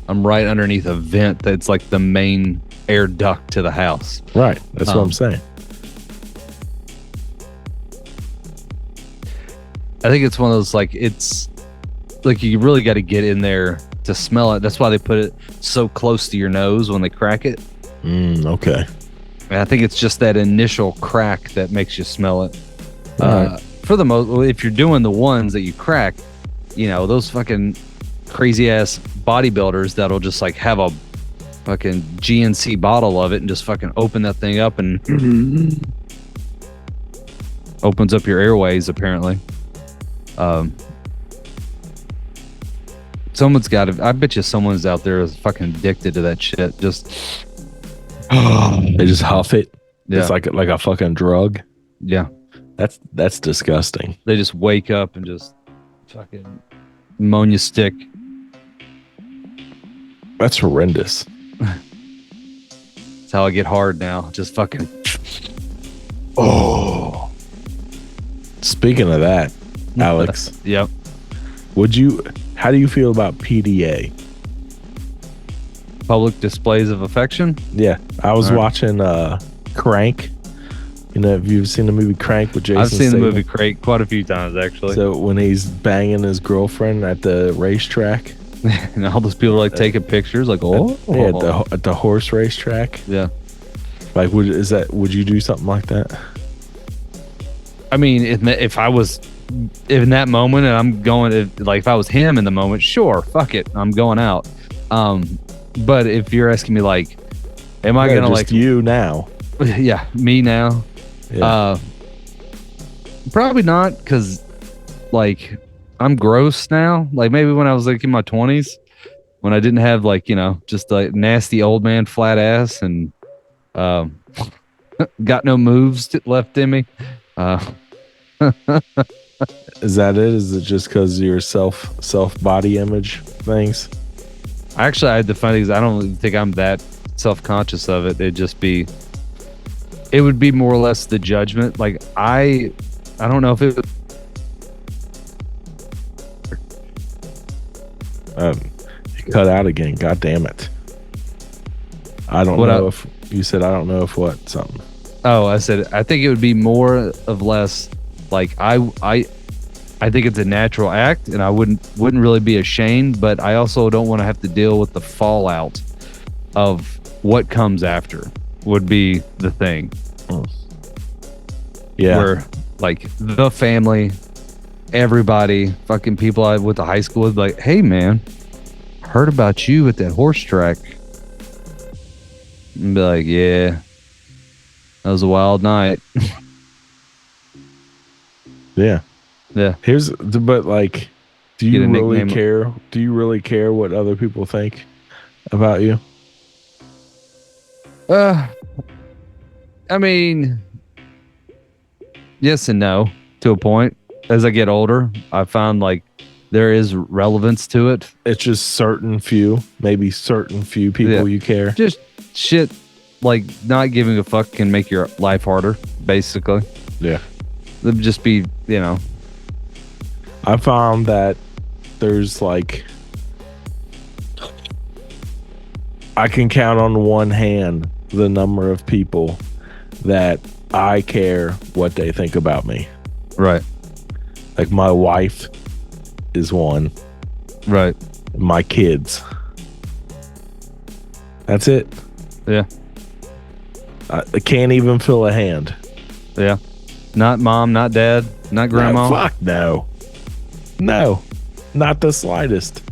I'm right underneath a vent that's like the main air duct to the house. Right. That's what I'm saying. I think it's one of those like it's like you really got to get in there to smell it. That's why they put it so close to your nose when they crack it. Okay. And I think it's just that initial crack that makes you smell it. Right. For the most, if you're doing the ones that you crack, you know, those fucking crazy ass bodybuilders that'll just like have a fucking GNC bottle of it and just fucking open that thing up and opens up your airways apparently. Someone's got to, I bet you someone's out there is fucking addicted to that shit. Just they just huff it. Yeah. It's like a fucking drug. Yeah. That's disgusting. They just wake up and just fucking ammonia stick. That's horrendous. That's how I get hard now. Just fucking. Oh. Speaking of that, Alex. Yep. How do you feel about PDA? Public displays of affection? Yeah. I was All right. watching Crank. You know, have you seen the movie Crank with Jason I've seen Statham? the movie Crank quite a few times, actually. So when he's banging his girlfriend at the racetrack. And all those people like taking pictures, like, oh. Yeah, at the horse racetrack. Yeah. Like, would you do something like that? I mean, if I was in that moment and I'm going, if I was him in the moment, sure, fuck it, I'm going out. But if you're asking me, like, am I gonna just like you now? Yeah, me now. Yeah. Probably not, because like I'm gross now. Like maybe when I was like in my 20s, when I didn't have like, you know, just like nasty old man flat ass and got no moves left in me. Is that it? Is it just because of your self body image things? Actually, I had to find these. I don't think I'm that self-conscious of it. It would be more or less the judgment. Like I don't know if it. You cut out again. God damn it! I don't know if you said I don't know if what something. Oh, I said I think it would be more of less like I think it's a natural act, and I wouldn't really be ashamed, but I also don't want to have to deal with the fallout of what comes after. Would be the thing. Yeah. Where like the family, everybody, fucking people I went to high school with, like, hey man, heard about you at that horse track. And be like, yeah, that was a wild night. Yeah. Yeah. But like, do you really care? Do you really care what other people think about you? I mean, yes and no to a point. As I get older, I found like there is relevance to it. It's just certain few people you care. Just shit like not giving a fuck can make your life harder, basically. Yeah. It'd just be, you know. I found that there's like, I can count on one hand the number of people that I care what they think about me. Right. Like my wife is one. Right. My kids. That's it. Yeah. I can't even feel a hand. Yeah. Not mom, not dad, not grandma. No, fuck no. No, not the slightest.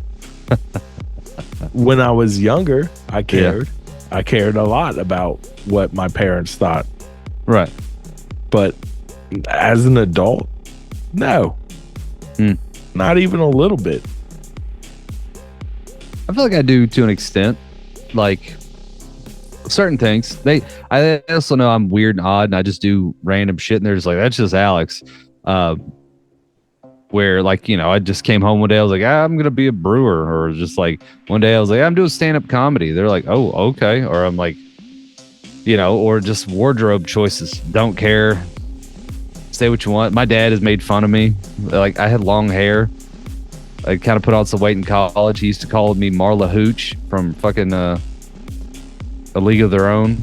When I was younger, I cared. Yeah. I cared a lot about what my parents thought. Right. But as an adult, no. Not even a little bit. I feel like I do to an extent. Like certain things. I also know I'm weird and odd and I just do random shit and they're just like, that's just Alex. Where like, you know, I just came home one day, I was like, I'm gonna be a brewer, or just like one day I was like, I'm doing stand-up comedy. They're like, oh, okay. Or I'm like, you know, or just wardrobe choices. Don't care. Say what you want. My dad has made fun of me. Like I had long hair. I kind of put on some weight in college. He used to call me Marla Hooch from fucking A League of Their Own.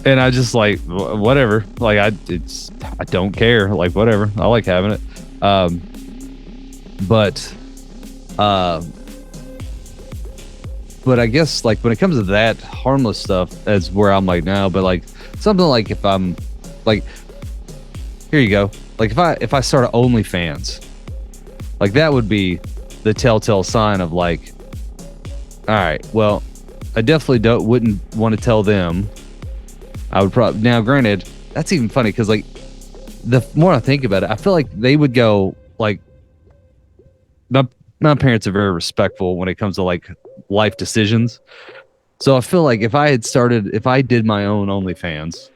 And I just like whatever. Like I don't care. Like whatever. I like having it. But I guess like when it comes to that harmless stuff, that's where I'm like now. But like something like if I'm like, here you go. Like if I start OnlyFans, like that would be the telltale sign of like, all right, well, I definitely wouldn't want to tell them. I would probably, now granted, that's even funny because like the more I think about it, I feel like they would go like, my parents are very respectful when it comes to like life decisions. So I feel like if I did my own OnlyFans,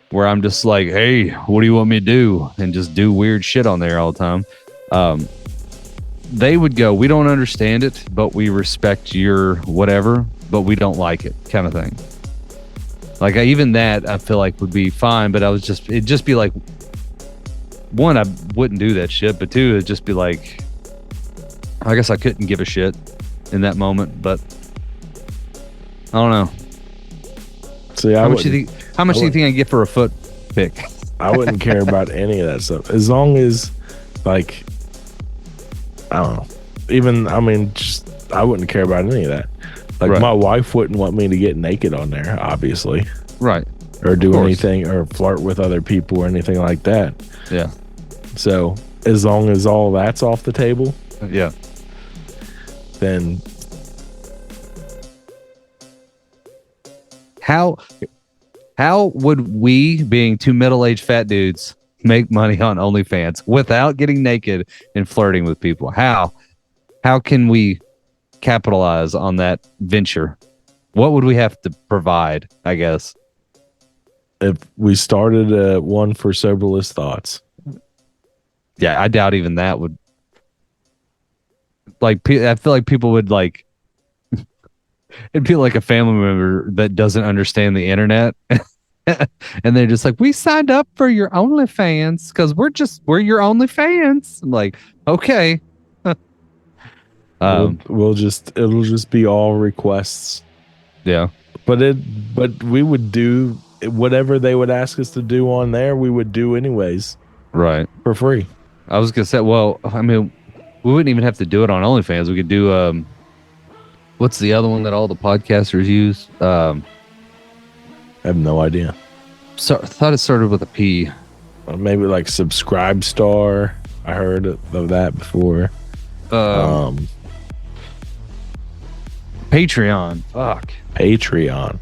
where I'm just like, hey, what do you want me to do? And just do weird shit on there all the time. They would go, we don't understand it, but we respect your whatever, but we don't like it kind of thing. Like even that I feel like would be fine, but it'd just be like, one, I wouldn't do that shit, but two, it'd just be like, I guess I couldn't give a shit in that moment, but I don't know. See, how much do you think I get for a foot pic? I wouldn't care about any of that stuff as long as, like, I don't know. Even I wouldn't care about any of that. Like my wife wouldn't want me to get naked on there, obviously. Right. Or do anything or flirt with other people or anything like that. Yeah. So as long as all that's off the table, yeah, then how would we, being two middle-aged fat dudes, make money on OnlyFans without getting naked and flirting with people? How can we capitalize on that venture? What would we have to provide, I guess? If we started one for Soberless Thoughts. Yeah, I doubt even that would. Like, I feel like people would like. It'd be like a family member that doesn't understand the internet, and they're just like, "We signed up for your OnlyFans because we're your OnlyFans." I'm like, okay. It'll just be all requests. Yeah, but we would do whatever they would ask us to do on there. We would do anyways, right, for free. I was gonna say, well, I mean, we wouldn't even have to do it on OnlyFans. We could do what's the other one that all the podcasters use? I have no idea. So I thought it started with a P. Maybe like Subscribe Star. I heard of that before. Patreon. Fuck. Patreon.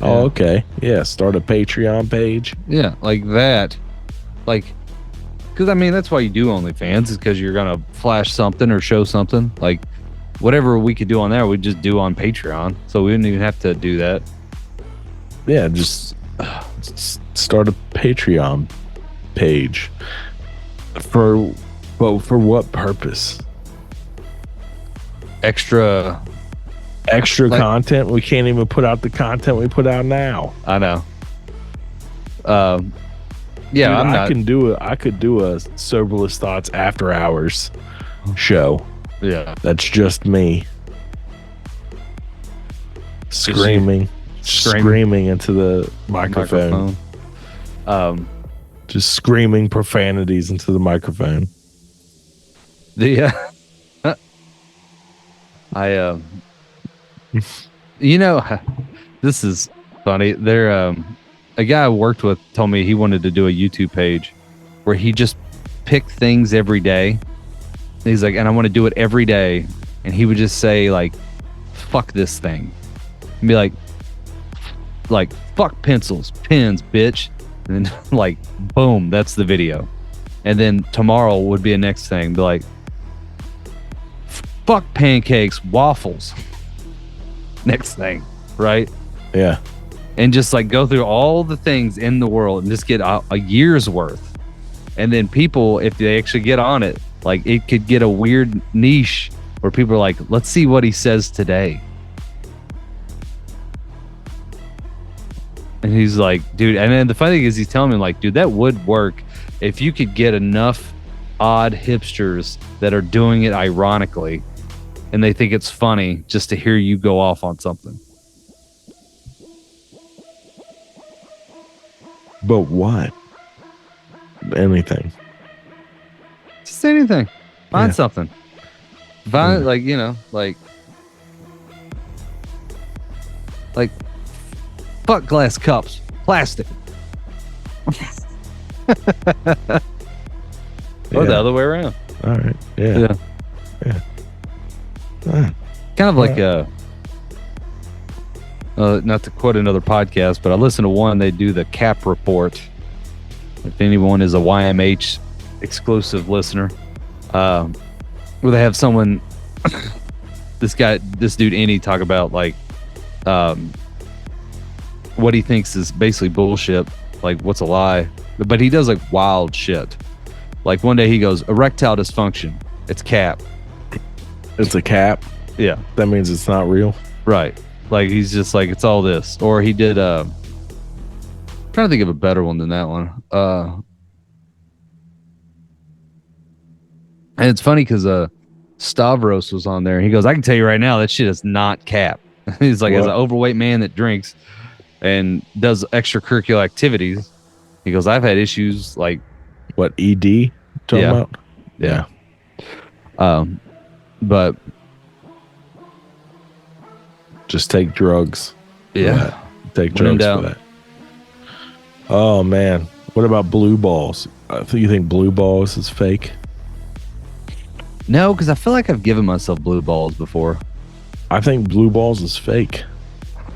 Yeah. Oh, okay. Yeah, start a Patreon page. Yeah, like that. Like, because I mean, that's why you do OnlyFans, is because you're going to flash something or show something. Like, whatever we could do on there, we'd just do on Patreon. So we wouldn't even have to do that. Yeah, just start a Patreon page. For what purpose? Extra like, content. We can't even put out the content we put out now. I know. Yeah, dude, I could do a Soberless Thoughts after hours show. Yeah, that's just me screaming into the microphone. Just screaming profanities into the microphone. You know, this is funny. There, a guy I worked with told me he wanted to do a YouTube page where he just picked things every day. And he's like, and I want to do it every day. And he would just say like, fuck this thing. And be like, fuck pencils, pens, bitch. And then like, boom, that's the video. And then tomorrow would be a next thing. Be like, fuck pancakes, waffles. Next thing, right? Yeah. And just like go through all the things in the world and just get a year's worth. And then people, if they actually get on it, like it could get a weird niche where people are like, let's see what he says today. And he's like, dude, and then the funny thing is he's telling me like, dude, that would work if you could get enough odd hipsters that are doing it ironically and they think it's funny just to hear you go off on something. But what? Anything. Just anything. Find something. Find like, you know, like fuck glass cups. Plastic. Or the other way around. All right. Yeah. Kind of like not to quote another podcast, but I listen to one. They do the Cap Report. If anyone is a YMH exclusive listener, where they have someone, this dude, Annie, talk about like what he thinks is basically bullshit, like what's a lie, but he does like wild shit. Like one day he goes, erectile dysfunction, it's cap. It's a cap? Yeah. That means it's not real? Right. Like he's just like, it's all this. Or he did trying to think of a better one than that one. And it's funny because Stavros was on there and he goes, I can tell you right now that shit is not cap. He's like, as an overweight man that drinks and does extracurricular activities, he goes, I've had issues like what, ED talking about? Yeah. But just take drugs. Yeah. Take drugs for that. Oh man. What about blue balls? You think blue balls is fake? No, because I feel like I've given myself blue balls before. I think blue balls is fake.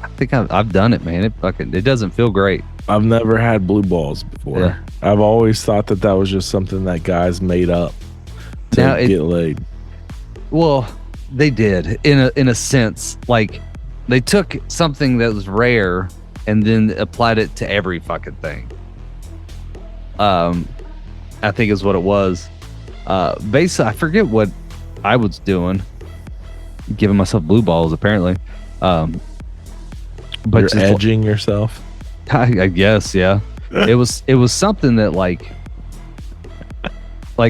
I think I've done it, man. It doesn't feel great. I've never had blue balls before. Yeah. I've always thought that was just something that guys made up to get laid. Well, they did in a sense. Like they took something that was rare and then applied it to every fucking thing. I think is what it was. Basically, I forget what I was doing, giving myself blue balls apparently. But you're edging yourself. I guess, yeah. It was something that like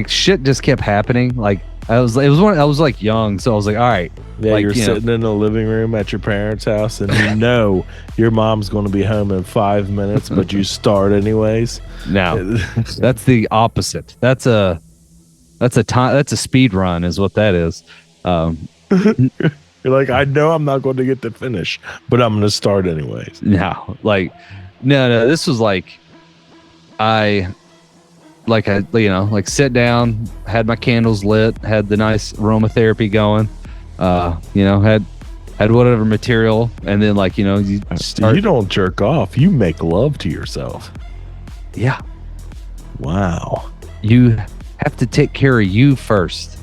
shit just kept happening. Like I was like young, so I was like, all right. Yeah, like, you're sitting in the living room at your parents' house, and you know your mom's going to be home in 5 minutes, but you start anyways. No, that's the opposite. That's a speed run, is what that is. You're like, I know I'm not going to get to finish, but I'm going to start anyways. No, this was like, I sit down, had my candles lit, had the nice aromatherapy going, had whatever material, and then you don't jerk off, you make love to yourself. Yeah. Wow. You have to take care of you first.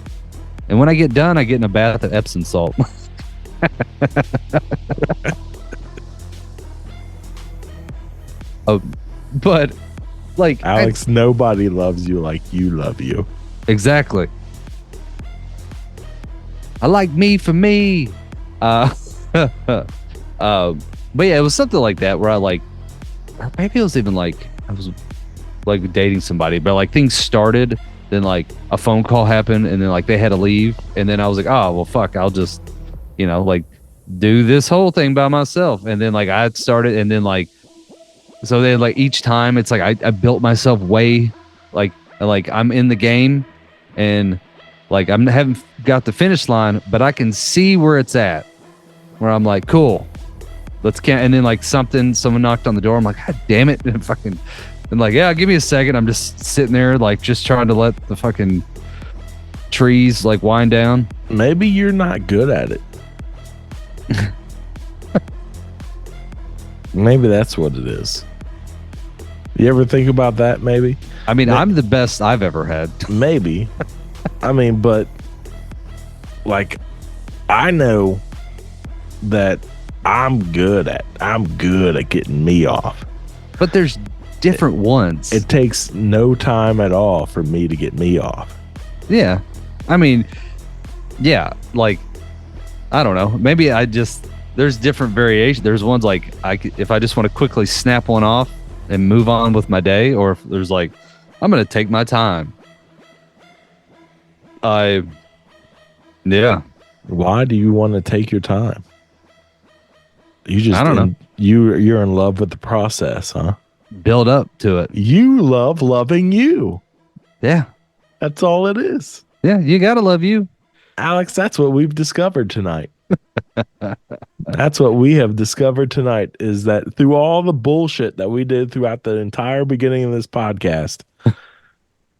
And when I get done, I get in a bath of Epsom salt. But like Alex, nobody loves you like you love you. Exactly. I like me for me. But yeah, it was something like that where or maybe it was even I was like dating somebody, but like things started, then like a phone call happened, and then they had to leave, and then I was like, oh well, fuck, I'll just do this whole thing by myself, and then I had started, and then so then each time it's I built myself way I'm in the game, and I haven't got the finish line, but I can see where it's at, where I'm like, cool, and then someone knocked on the door, I'm like, god damn it, and yeah, give me a second, I'm just sitting there just trying to let the fucking trees wind down. Maybe you're not good at it. Maybe that's what it is. You ever think about that? Maybe. I mean, I'm the best I've ever had. Maybe. I mean, but I know that I'm good at getting me off. But there's different ones. It takes no time at all for me to get me off. Yeah. I mean, yeah, I don't know. Maybe there's different variations. There's ones if I just want to quickly snap one off and move on with my day, or if there's I'm going to take my time. Yeah. Why do you want to take your time? I don't know. You're in love with the process, huh? Build up to it. You love loving you. Yeah. That's all it is. Yeah, you got to love you. Alex, that's what we've discovered tonight. That's what we have discovered tonight, is that through all the bullshit that we did throughout the entire beginning of this podcast,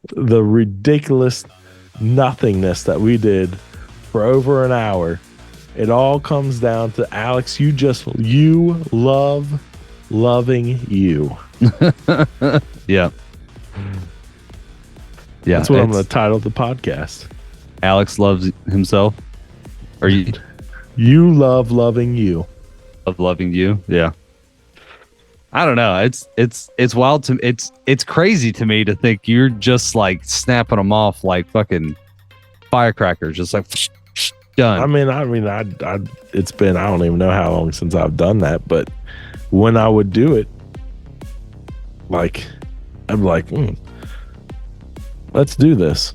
the ridiculous nothingness that we did for over an hour. It all comes down to Alex. You love loving you. Yeah. Yeah. That's what I'm going to title the podcast. Alex loves himself. Or you love loving you. Love loving you. Yeah. I don't know. It's wild to it's crazy to me to think you're just like snapping them off like fucking firecrackers, just like done. I mean, it's been, I don't even know how long since I've done that, but when I would do it, like, I'm like, let's do this.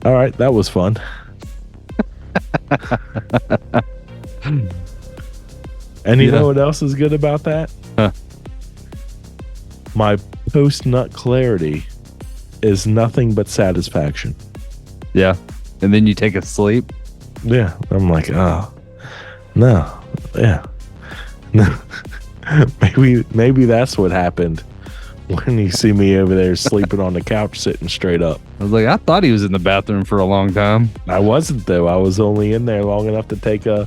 All right, that was fun. And you know what else is good about that? Huh. My post-nut clarity is nothing but satisfaction. Yeah. And then you take a sleep. Yeah. I'm like, oh, no. Yeah. No. Maybe that's what happened when you see me over there sleeping on the couch, sitting straight up. I was like, I thought he was in the bathroom for a long time. I wasn't, though. I was only in there long enough to take a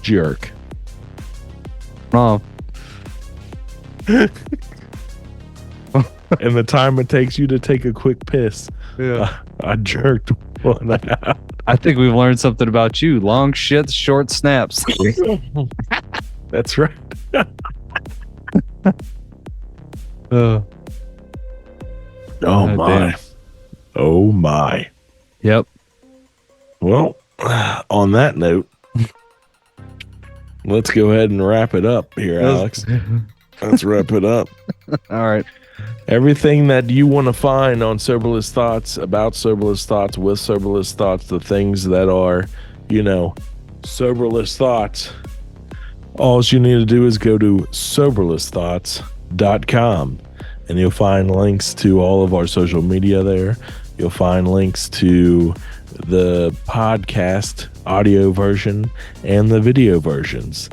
jerk. Oh. And the time it takes you to take a quick piss, I jerked one out. I think we've learned something about you. Long shits, short snaps. That's right. Oh my. Damn. Oh my. Yep. Well, on that note, let's go ahead and wrap it up here, Alex. Let's wrap it up. All right. Everything that you want to find on Soberless Thoughts, about Soberless Thoughts, with Soberless Thoughts, the things that are, Soberless Thoughts, all you need to do is go to soberlessthoughts.com, and you'll find links to all of our social media there. You'll find links to the podcast audio version and the video versions.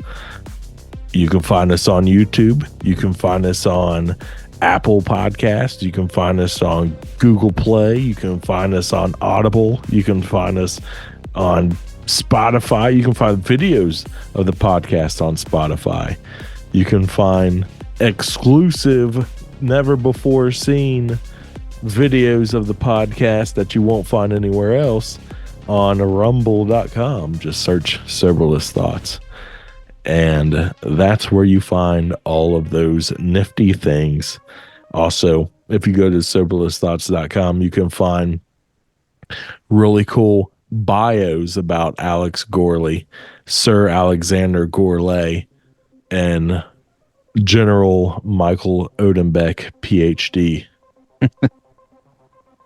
You can find us on YouTube. You can find us on Apple Podcasts. You can find us on Google Play. You can find us on Audible. You can find us on Spotify. You can find videos of the podcast on Spotify. You can find exclusive, never before seen videos of the podcast that you won't find anywhere else on rumble.com. Just search Soberless Thoughts. And that's where you find all of those nifty things. Also, if you go to soberlessthoughts.com, you can find really cool bios about Alex Gorley, Sir Alexander Gourlay, and General Michael Odenbeck, PhD.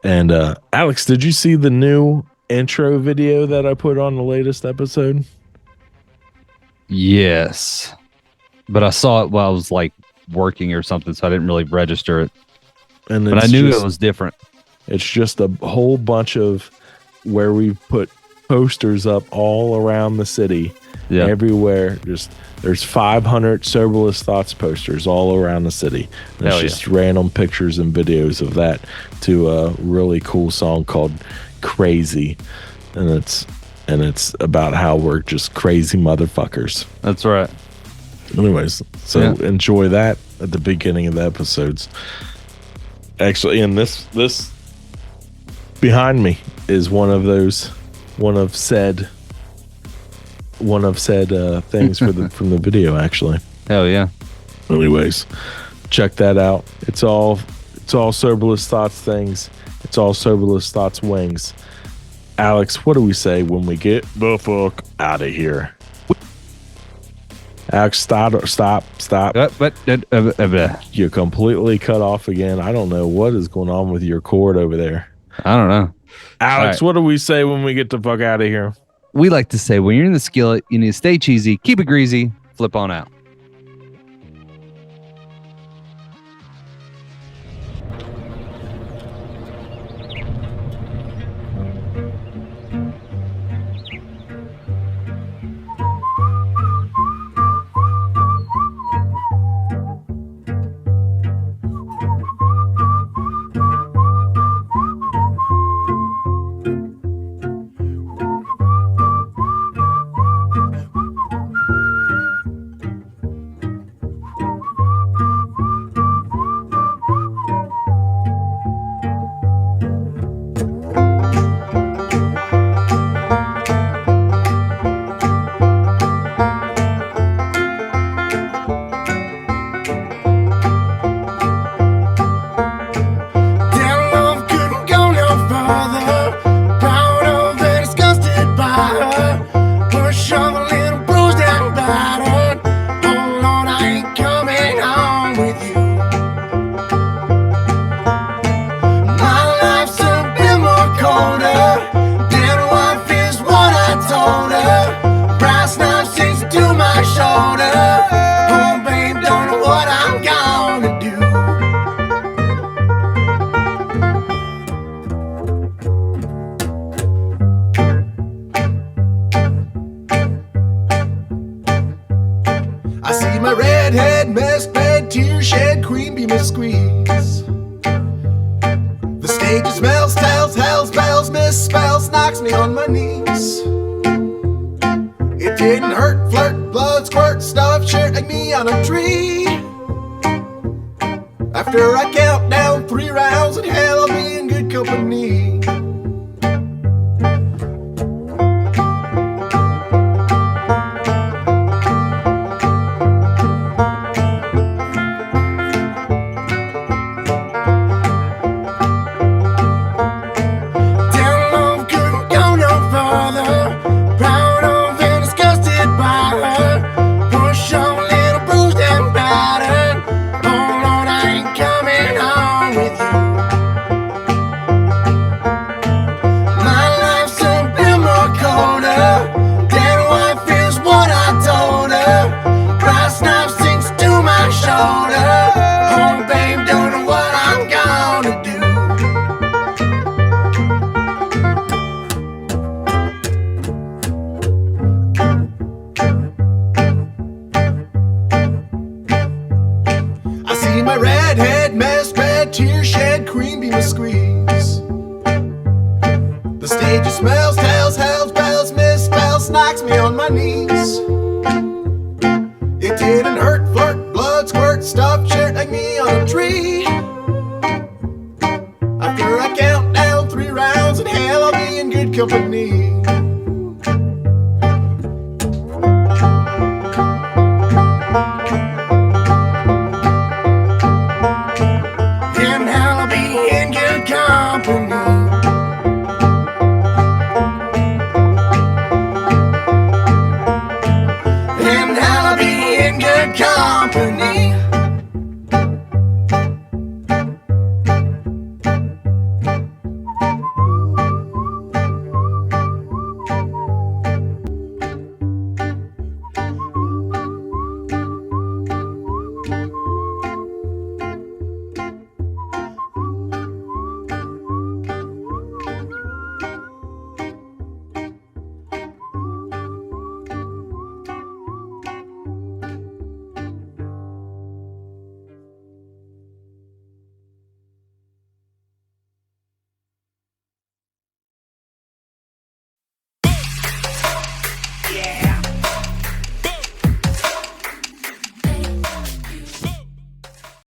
And Alex, did you see the new intro video that I put on the latest episode? Yes. But I saw it while I was like working or something, so I didn't really register it. But I knew it was different. It's just a whole bunch of where we put posters up all around the city. Yeah. Everywhere. There's 500 Soberless Thoughts posters all around the city. And it's just random pictures and videos of that to a really cool song called Crazy. And it's about how we're just crazy motherfuckers. That's right. Anyways, so enjoy that at the beginning of the episodes. Actually, and this behind me is one of said things from the video, actually. Hell yeah. Anyways, check that out. It's all Soberless Thoughts things. It's all Soberless Thoughts wings. Alex, what do we say when we get the fuck out of here? Alex, stop. You're completely cut off again. I don't know what is going on with your cord over there. I don't know. Alex, what do we say when we get the fuck out of here? We like to say when you're in the skillet, you need to stay cheesy, keep it greasy, flip on out. squeeze. The stage smells, tells, hells, bells, misspells, knocks me on my knees. It didn't hurt, flirt, blood, squirt, stuff, shit like me on a tree. After I count down 3 rounds, in hell I'll be in good company. Smells, tells, hells, bells, misspells, knocks me on my knees. It didn't hurt, flirt, blood, squirt, stuff, shit like me on a tree. After I count down 3 rounds, in hell I'll be in good company.